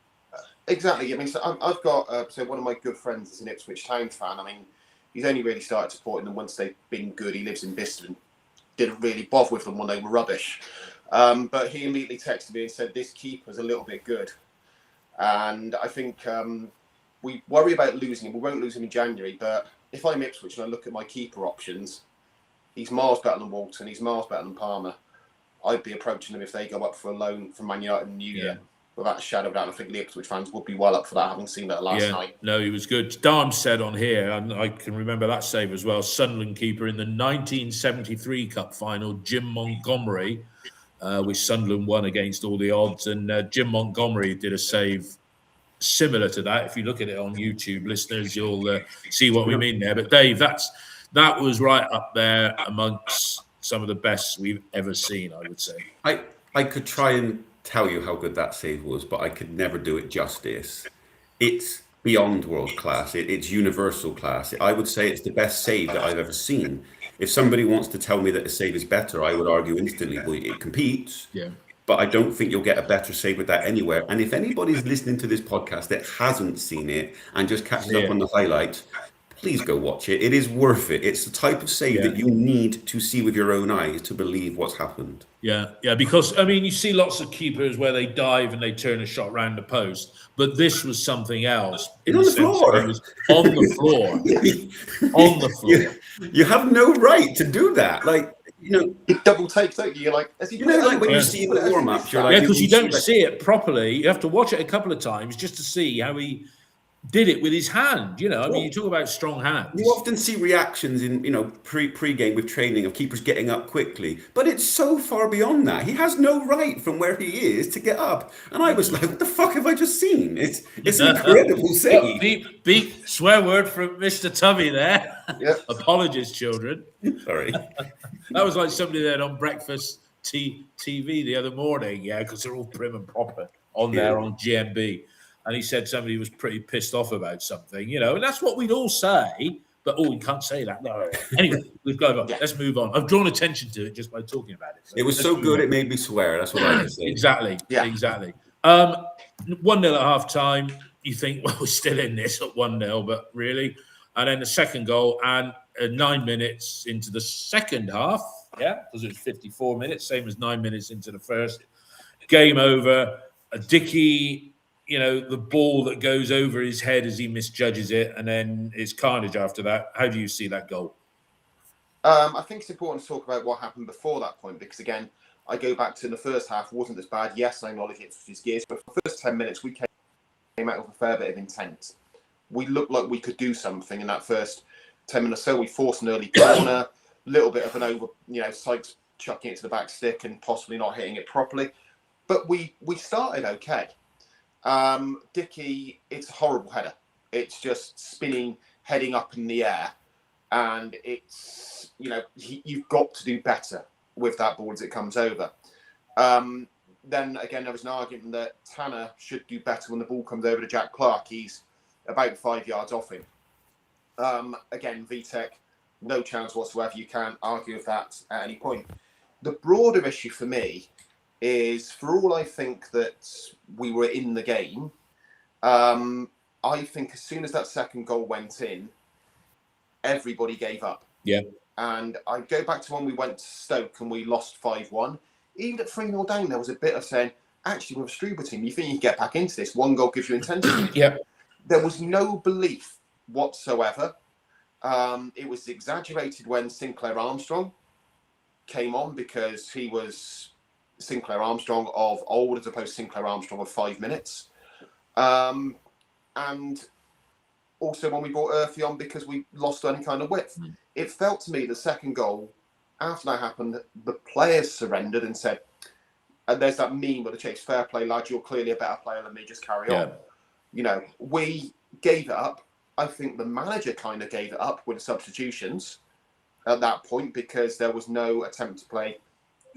Exactly. I mean, so I've got one of my good friends is an Ipswich Town fan. I mean, he's only really started supporting them once they've been good. He lives in Bicester. Didn't really bother with them when they were rubbish. But he immediately texted me and said, this keeper's a little bit good. And I think we worry about losing him. We won't lose him in January, but if I'm Ipswich and I look at my keeper options, he's miles better than Walton, he's miles better than Palmer. I'd be approaching them if they go up for a loan from Man United in the New Year. without a shadow of doubt. I think the Ipswich fans would be well up for that, having seen that last night. No, he was good. Darm said on here, and I can remember that save as well, Sunderland keeper in the 1973 Cup final, Jim Montgomery, which Sunderland won against all the odds. And Jim Montgomery did a save similar to that. If you look at it on YouTube, listeners, you'll see what we mean there. But Dave, that was right up there amongst some of the best we've ever seen, I would say. I could try and tell you how good that save was, but I could never do it justice. It's beyond world class. It's universal class. I would say it's the best save that I've ever seen. If somebody wants to tell me that a save is better, I would argue instantly, well, it competes. Yeah. But I don't think you'll get a better save with that anywhere. And if anybody's listening to this podcast that hasn't seen it and just catches up on the highlights, please go watch it. It is worth it. It's the type of save that you need to see with your own eyes to believe what's happened. Yeah, because, I mean, you see lots of keepers where they dive and they turn a shot round the post, but this was something else. It's on the floor. It was on the floor. On the floor. You have no right to do that. Like, you know, it double takes, don't you? You're like, as you like when you see the warm-up, you're like, because you don't see it properly. You have to watch it a couple of times just to see how he did it with his hand. You know, I mean, you talk about strong hands. You often see reactions in, pre-game with training of keepers getting up quickly, but it's so far beyond that. He has no right from where he is to get up. And I was like, what the fuck have I just seen? It's an incredible save. Beep, swear word from Mr. Tubby there. Yep. Apologies, children. Sorry. That was like somebody there on breakfast TV the other morning, because they're all prim and proper on there on GMB. And he said somebody was pretty pissed off about something, and that's what we'd all say. But, we can't say that. No. Anyway, we've got to let's move on. I've drawn attention to it just by talking about it. So it was so good, it made me swear. That's what I would say. Exactly. Yeah. Exactly. 1-0 at half time. You think, well, we're still in this at 1-0, but really. And then the second goal, and 9 minutes into the second half, because it was 54 minutes, same as 9 minutes into the first. Game over. Dickey, the ball that goes over his head as he misjudges it, and then it's carnage after that. How do you see that goal? I think it's important to talk about what happened before that point, because, again, I go back to the first half, wasn't as bad. Yes, I acknowledge it for his gears, but for the first 10 minutes, we came out with a fair bit of intent. We looked like we could do something in that first 10 minutes or so. We forced an early corner, a little bit of an over, Sykes chucking it to the back stick and possibly not hitting it properly. But we started okay. Dickey, it's a horrible header. It's just spinning, heading up in the air. And it's, you've got to do better with that ball as it comes over. Then again, there was an argument that Tanner should do better when the ball comes over to Jack Clark. He's about 5 yards off him. Again, Vitec, no chance whatsoever. You can't argue with that at any point. The broader issue for me is, for all I think that we were in the game, I think as soon as that second goal went in, everybody gave up. Yeah. And I go back to when we went to Stoke and we lost 5-1. Even at 3-0 down, there was a bit of saying, actually, with a Struber team, you think you can get back into this. One goal gives you intensity. Yeah. There was no belief whatsoever. It was exaggerated when Sinclair Armstrong came on, because he was Sinclair Armstrong of old as opposed to Sinclair Armstrong of 5 minutes. And also when we brought Earthy on, because we lost any kind of width. It felt to me the second goal, after that happened, the players surrendered and said, and there's that meme with the Chase, fair play, lad, you're clearly a better player than me, just carry on. We gave it up. I think the manager kind of gave it up with the substitutions at that point, because there was no attempt to play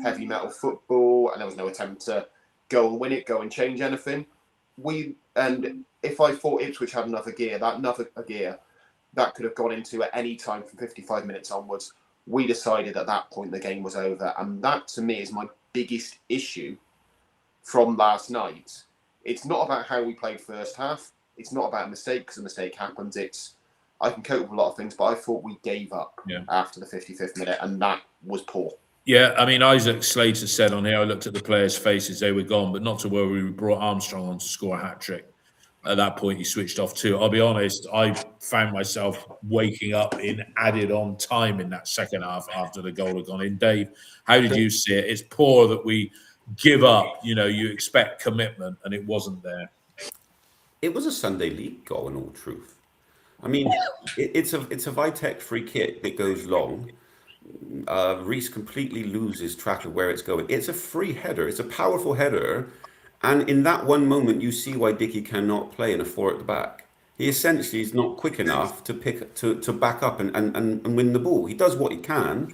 heavy metal football, and there was no attempt to go and win it, go and change anything. And if I thought Ipswich had another gear that could have gone into at any time from 55 minutes onwards, we decided at that point the game was over. And that, to me, is my biggest issue from last night. It's not about how we played first half. It's not about a mistake, because a mistake happens. I can cope with a lot of things, but I thought we gave up after the 55th minute, and that was poor. Yeah, I mean, Isaac Slater said on here, I looked at the players' faces, they were gone, but not to where we brought Armstrong on to score a hat-trick. At that point, he switched off too. I'll be honest, I found myself waking up in added-on time in that second half after the goal had gone in. Dave, how did you see it? It's poor that we give up. You expect commitment, and it wasn't there. It was a Sunday League goal, in all truth. I mean, it's a Vitec free kick that goes long. Reese completely loses track of where it's going. It's a free header. It's a powerful header. And in that one moment, you see why Dickey cannot play in a four at the back. He essentially is not quick enough to back up and win the ball. He does what he can.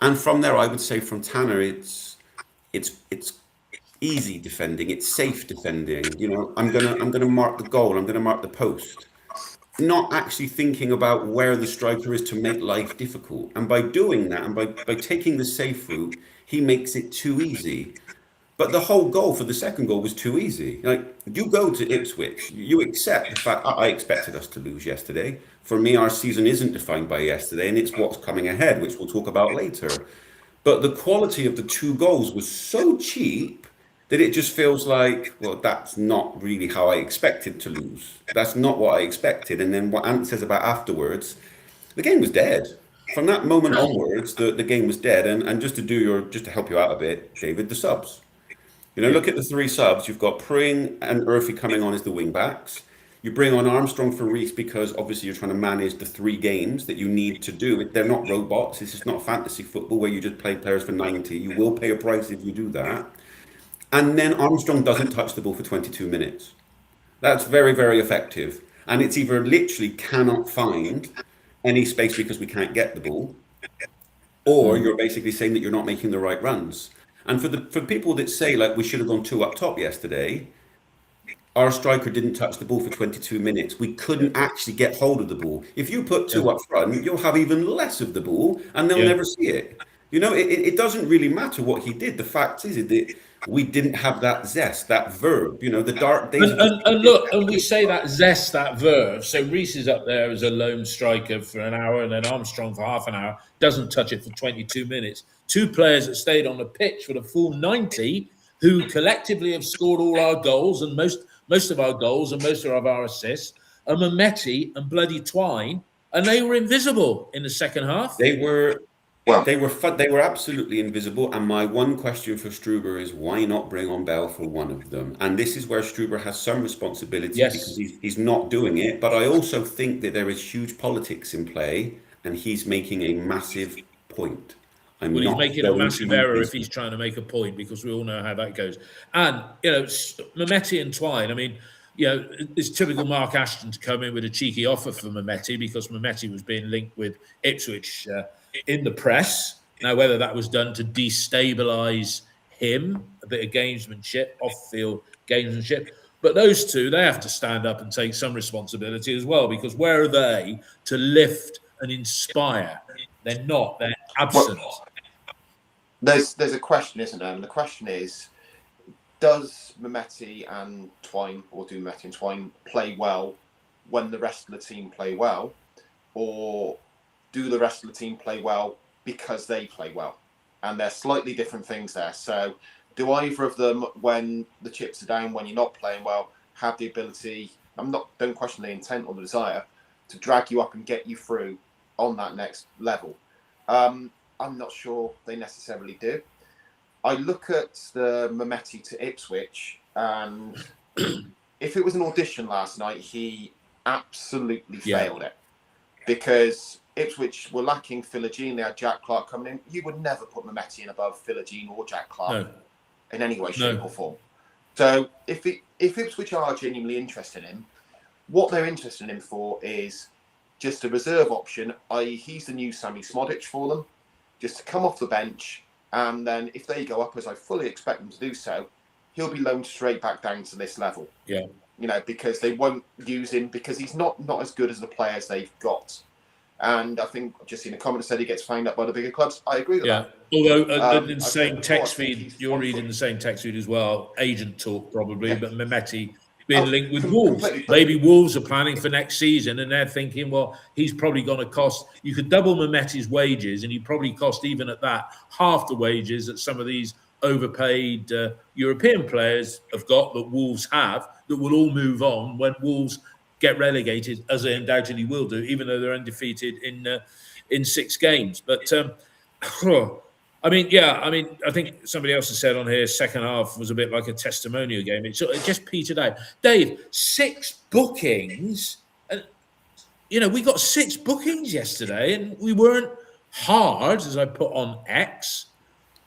And from there, I would say from Tanner, it's easy defending. It's safe defending. I'm gonna mark the goal. I'm gonna mark the post. Not actually thinking about where the striker is to make life difficult. And by doing that, and by taking the safe route, he makes it too easy. But the whole goal for the second goal was too easy. Like, you go to Ipswich, you accept the fact I expected us to lose yesterday. For me, our season isn't defined by yesterday, and it's what's coming ahead, which we'll talk about later. But the quality of the two goals was so cheap that it just feels like, well, that's not really how I expected to lose. That's not what I expected. And then what Ant says about afterwards, the game was dead. From that moment onwards, the game was dead. And just to help you out a bit, David, the subs. Look at the three subs. You've got Pring and Urfi coming on as the wing backs. You bring on Armstrong for Reese because obviously you're trying to manage the three games that you need to do. They're not robots. This is not fantasy football where you just play players for 90. You will pay a price if you do that. And then Armstrong doesn't touch the ball for 22 minutes. That's very, very effective. And it's either literally cannot find any space because we can't get the ball, or you're basically saying that you're not making the right runs. And for people that say, like, we should have gone two up top yesterday, our striker didn't touch the ball for 22 minutes. We couldn't actually get hold of the ball. If you put two up front, you'll have even less of the ball, and they'll never see it. It doesn't really matter what he did. The fact is that we didn't have that zest, that verve, the dark days. And look, and we say that zest, that verve. So Reese is up there as a lone striker for an hour, and then Armstrong for half an hour, doesn't touch it for 22 minutes. Two players that stayed on the pitch for the full 90, who collectively have scored all our goals and most of our goals and most of our assists, are Mehmeti and bloody Twine, and they were invisible in the second half. They were absolutely invisible. And my one question for Struber is, why not bring on Bell for one of them? And this is where Struber has some responsibility because he's not doing it. But I also think that there is huge politics in play, and he's making a massive point. He's making a massive error if he's trying to make a point, because we all know how that goes. And, Mehmeti and Twine, I mean, it's typical Mark Ashton to come in with a cheeky offer for Mehmeti, because Mehmeti was being linked with Ipswich in the press. Now, whether that was done to destabilise him, a bit of gamesmanship, off-field gamesmanship, but those two, they have to stand up and take some responsibility as well, because where are they to lift and inspire? They're not. They're absent. Well, there's a question, isn't there? And the question is, does Mehmeti and Twine, or do Mehmeti and Twine play well when the rest of the team play well, or do the rest of the team play well because they play well? And they're slightly different things there. So do either of them, when the chips are down, when you're not playing well, have the ability, don't question the intent or the desire, to drag you up and get you through on that next level? I'm not sure they necessarily do. I look at the Mehmeti to Ipswich, and if it was an audition last night, he absolutely failed it, because Ipswich were lacking Philogene. They had Jack Clark coming in. You would never put Mehmeti in above Philogene or Jack Clark in any way, shape or form. So if Ipswich are genuinely interested in him, what they're interested in him for is just a reserve option, i.e. he's the new Sammy Smodic for them, just to come off the bench, and then if they go up, as I fully expect them to do so, he'll be loaned straight back down to this level. Yeah. Because they won't use him, because he's not as good as the players they've got. And I think I've just seen a comment that said he gets found up by the bigger clubs. I agree with that. Although in the same text feed, you're reading the same text feed as well, agent talk probably, but Mehmeti being linked with Wolves. Maybe Wolves are planning for next season, and they're thinking, well, he's probably going to cost, you could double Mehmeti's wages, and he probably cost, even at that, half the wages that some of these overpaid European players have got, that Wolves have, that will all move on when Wolves get relegated, as they undoubtedly will do, even though they're undefeated in 6 games. But I mean, yeah, I think somebody else has said on here, second half was a bit like a testimonial game. It just petered out. Dave, 6 bookings. And, we got 6 bookings yesterday and we weren't hard, as I put on X.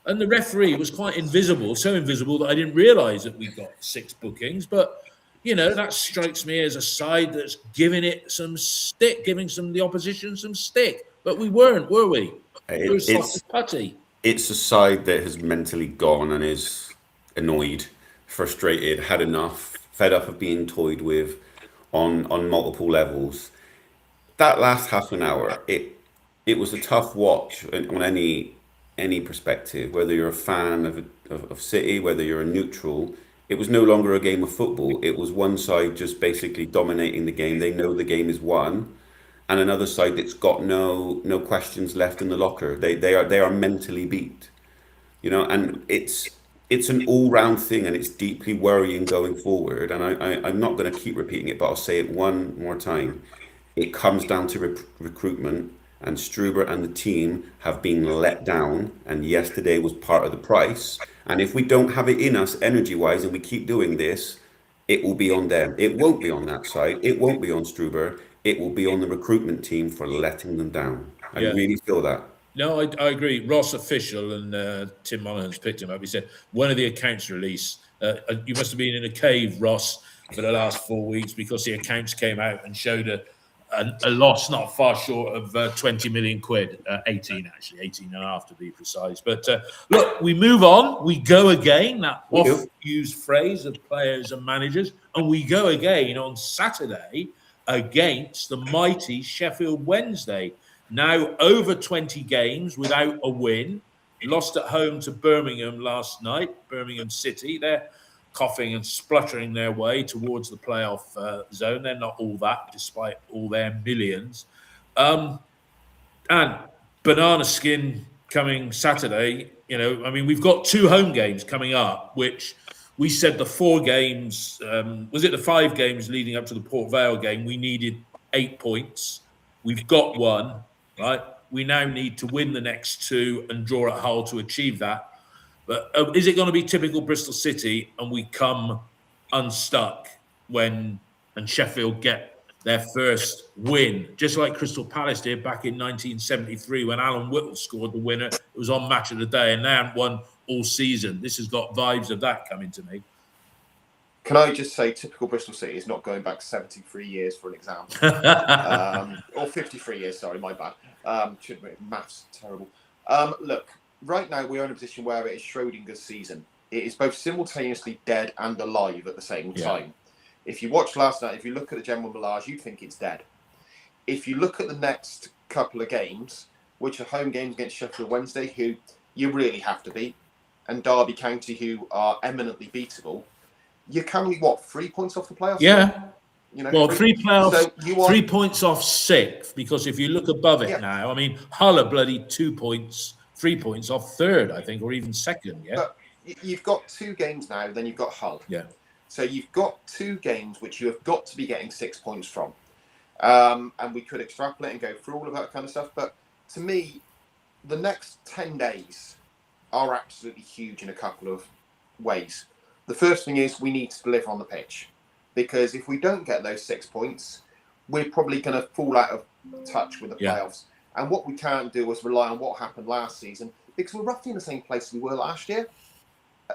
And the referee was quite invisible, so invisible that I didn't realise that we got 6 bookings. But, that strikes me as a side that's giving it some stick, giving the opposition some stick. But we weren't, were we? We were soft as putty. It's a side that has mentally gone and is annoyed, frustrated, had enough, fed up of being toyed with on multiple levels. That last half an hour, it was a tough watch on any perspective, whether you're a fan of City, whether you're a neutral. It was no longer a game of football. It was one side just basically dominating the game. They know the game is won, and another side that's got no questions left in the locker. They are mentally beat, and it's an all-round thing, and it's deeply worrying going forward. And I'm not going to keep repeating it, but I'll say it one more time. It comes down to recruitment, and Struber and the team have been let down, and yesterday was part of the price. And if we don't have it in us energy-wise and we keep doing this, it will be on them. It won't be on that side. It won't be on Struber. It will be on the recruitment team for letting them down. I really feel that. No, I agree. Ross Official and Tim Monaghan's picked him up. He said, one of the accounts release, you must have been in a cave, Ross, for the last 4 weeks, because the accounts came out and showed a loss not far short of 20 million quid, 18 actually, 18 and a half to be precise. But look, we move on. We go again, that oft-used phrase of players and managers, and we go again on Saturday against the mighty Sheffield Wednesday. Now over 20 games without a win. Lost at home to Birmingham last night, Birmingham City. They're coughing and spluttering their way towards the playoff zone. They're not all that, despite all their millions. And banana skin coming Saturday. We've got 2 home games coming up, which we said the 4 games, was it the 5 games leading up to the Port Vale game? We needed 8 points. We've got 1, right? We now need to win the next 2 and draw at Hull to achieve that. But is it going to be typical Bristol City and we come unstuck and Sheffield get their first win, just like Crystal Palace did back in 1973 when Alan Whittle scored the winner? It was on Match of the Day, and they haven't won all season. This has got vibes of that coming to me. Can I just say, typical Bristol City is not going back 73 years for an example, or 53 years. Sorry, my bad. Shouldn't be. Maths terrible. Look. Right now, we're in a position where it is Schrodinger's season. It is both simultaneously dead and alive at the same time. If you watch last night, if you look at the general melange, you'd think it's dead. If you look at the next couple of games, which are home games against Sheffield Wednesday, who you really have to beat, and Derby County, who are eminently beatable, you're currently, 3 points off the playoffs? Yeah. Well, 3 playoffs, so 3 points off 6th, because if you look above it now, Hull are bloody 2 points, 3 points off 3rd, I think, or even 2nd, But you've got 2 games now, then you've got Hull. Yeah. So you've got 2 games which you have got to be getting 6 points from. And we could extrapolate and go through all of that kind of stuff. But to me, the next 10 days are absolutely huge in a couple of ways. The first thing is we need to deliver on the pitch. Because if we don't get those 6 points, we're probably going to fall out of touch with the playoffs. And what we can't do is rely on what happened last season, because we're roughly in the same place we were last year.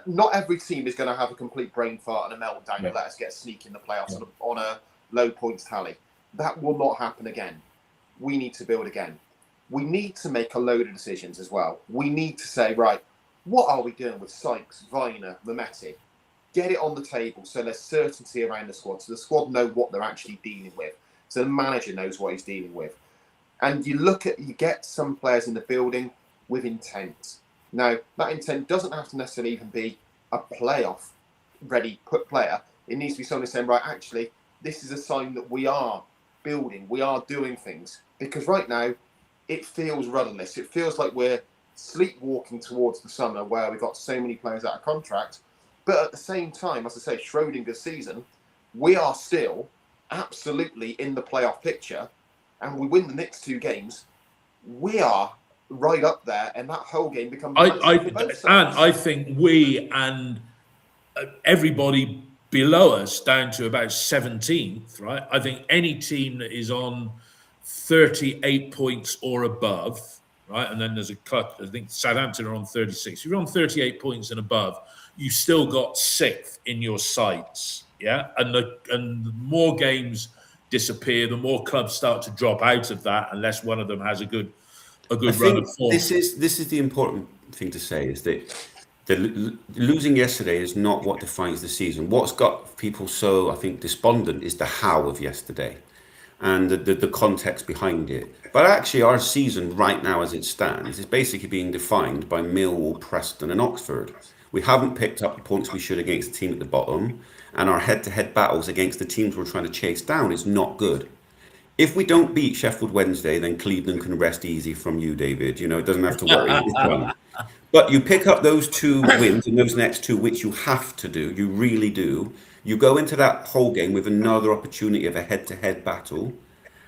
Not every team is going to have a complete brain fart and a meltdown and let us get a sneak in the playoffs on a low points tally. That will not happen again. We need to build again. We need to make a load of decisions as well. We need to say, right, what are we doing with Sykes, Viner, Mehmeti? Get it on the table so there's certainty around the squad, so the squad know what they're actually dealing with, so the manager knows what he's dealing with. And you get some players in the building with intent. Now, that intent doesn't have to necessarily even be a playoff ready put player. It needs to be someone saying, right, actually, this is a sign that we are building, we are doing things. Because right now, it feels rudderless. It feels like we're sleepwalking towards the summer where we've got so many players out of contract. But at the same time, as I say, Schrodinger's season, we are still absolutely in the playoff picture. And we win the next 2 games, we are right up there, and that whole game becomes I think we and everybody below us down to about 17th, right? I think any team that is on 38 points or above, right? And then there's a cut. I think Southampton are on 36. If you're on 38 points and above, you still got 6th in your sights, yeah? And the more games disappear, the more clubs start to drop out of that unless one of them has a good run of form. This is the important thing to say, is that losing yesterday is not what defines the season. What's got people so, I think, despondent is the how of yesterday and the context behind it. But actually, our season right now as it stands is basically being defined by Millwall, Preston and Oxford. We haven't picked up the points we should against the team at the bottom, and our head-to-head battles against the teams we're trying to chase down is not good. If we don't beat Sheffield Wednesday, then Cleveland can rest easy from you, David. You know, it doesn't have to worry. It's done. But you pick up those 2 wins in those next 2, which you have to do. You really do. You go into that whole game with another opportunity of a head-to-head battle.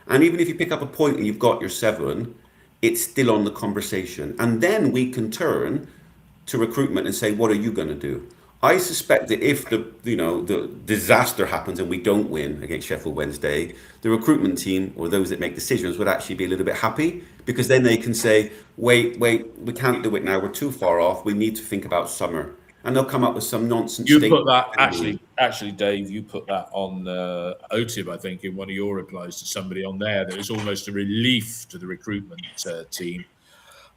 And even if you pick up a point and you've got your 7, it's still on the conversation. And then we can turn to recruitment and say, what are you going to do? I suspect that if the disaster happens and we don't win against Sheffield Wednesday, the recruitment team or those that make decisions would actually be a little bit happy, because then they can say, wait, we can't do it now. We're too far off. We need to think about summer. And they'll come up with some nonsense. You put that, actually, Dave, you put that on OTIB, I think, in one of your replies to somebody on there. That it's almost a relief to the recruitment team.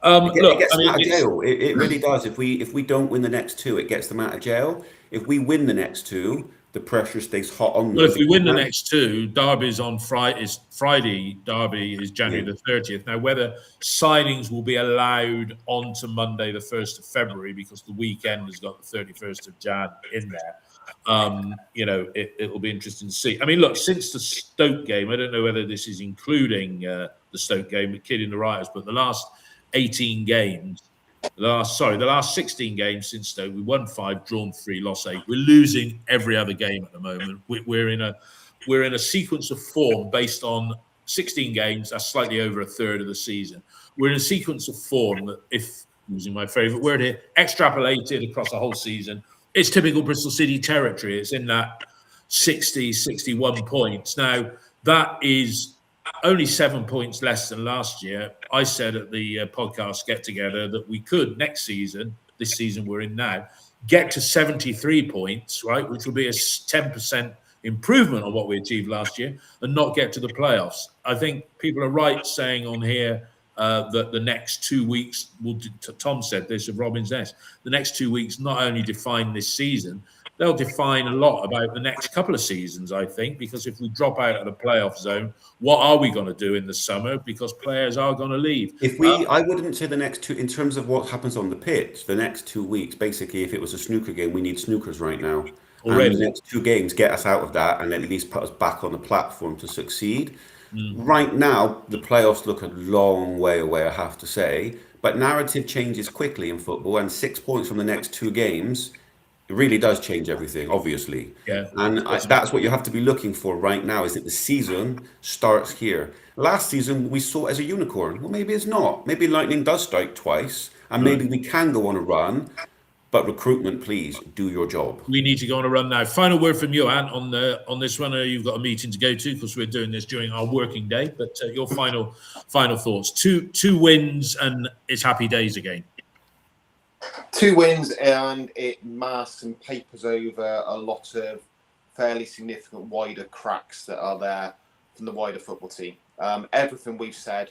It gets them out of jail. It really does. If we don't win the next 2, it gets them out of jail. If we win the next 2, the pressure stays hot on them. Well, if we win the next 2, Derby's on Friday. Derby is January the 30th. Now, whether signings will be allowed on to Monday, the 1st of February, because the weekend has got the 31st of Jan in there, it'll be interesting to see. I mean, look, since the Stoke game, I don't know whether this is including the Stoke game, but kidding the writers, but the last 18 games, the last 16 games since Stoke, we won 5, drawn 3, lost 8. We're losing every other game at the moment. We're in a sequence of form based on 16 games. That's slightly over a third of the season. We're in a sequence of form that, if using my favourite word here, extrapolated across the whole season, it's typical Bristol City territory. It's in that 60, 61 points. Now, that is only 7 points less than last year. I said at the podcast get-together that we could next season, this season we're in now, get to 73 points, right, which will be a 10% improvement on what we achieved last year, and not get to the playoffs. I think people are right saying on here that the next 2 weeks, Tom said this of Robin's Nest, the next 2 weeks not only define this season, they'll define a lot about the next couple of seasons, I think, because if we drop out of the playoff zone, what are we going to do in the summer? Because players are going to leave. I wouldn't say the next 2, in terms of what happens on the pitch, the next 2 weeks, basically, if it was a snooker game, we need snookers right now. Already. And the next 2 games get us out of that and at least put us back on the platform to succeed. Right now, the playoffs look a long way away, I have to say. But narrative changes quickly in football, and 6 points from the next 2 games, it really does change everything, obviously. Yeah. And that's what you have to be looking for right now, is that the season starts here. Last season, we saw it as a unicorn. Well, maybe it's not. Maybe lightning does strike twice, and maybe we can go on a run. But recruitment, please, do your job. We need to go on a run now. Final word from you, Ant, on this one. You've got a meeting to go to because we're doing this during our working day. But your final thoughts. Two wins, and it's happy days again. 2 wins, and it masks and papers over a lot of fairly significant wider cracks that are there from the wider football team. Everything we've said,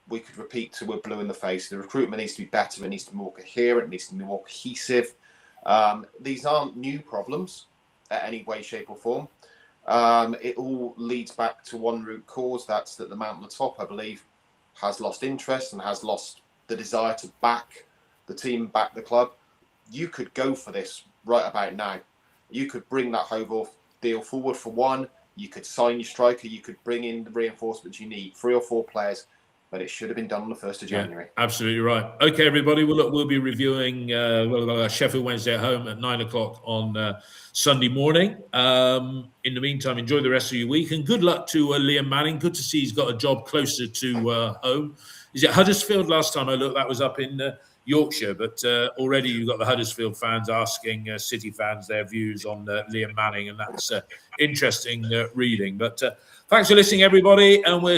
we could repeat till we're blue in the face. The recruitment needs to be better. It needs to be more coherent. It needs to be more cohesive. These aren't new problems at any way, shape or form. It all leads back to one root cause. That's that the man on the top, I believe, has lost interest and has lost the desire to back the team, back the club. You could go for this right about now. You could bring that Hove deal forward for one. You could sign your striker. You could bring in the reinforcements you need, 3 or 4 players. But it should have been done on the 1st of January. Yeah, absolutely right. Okay, everybody. Well, we'll be reviewing Sheffield Wednesday at home at 9 o'clock on Sunday morning. In the meantime, enjoy the rest of your week and good luck to Liam Manning. Good to see he's got a job closer to home. is it Huddersfield? Last time I looked, that was up in Yorkshire, but already you've got the Huddersfield fans asking City fans their views on Liam Manning, and that's interesting reading. But thanks for listening, everybody, and we're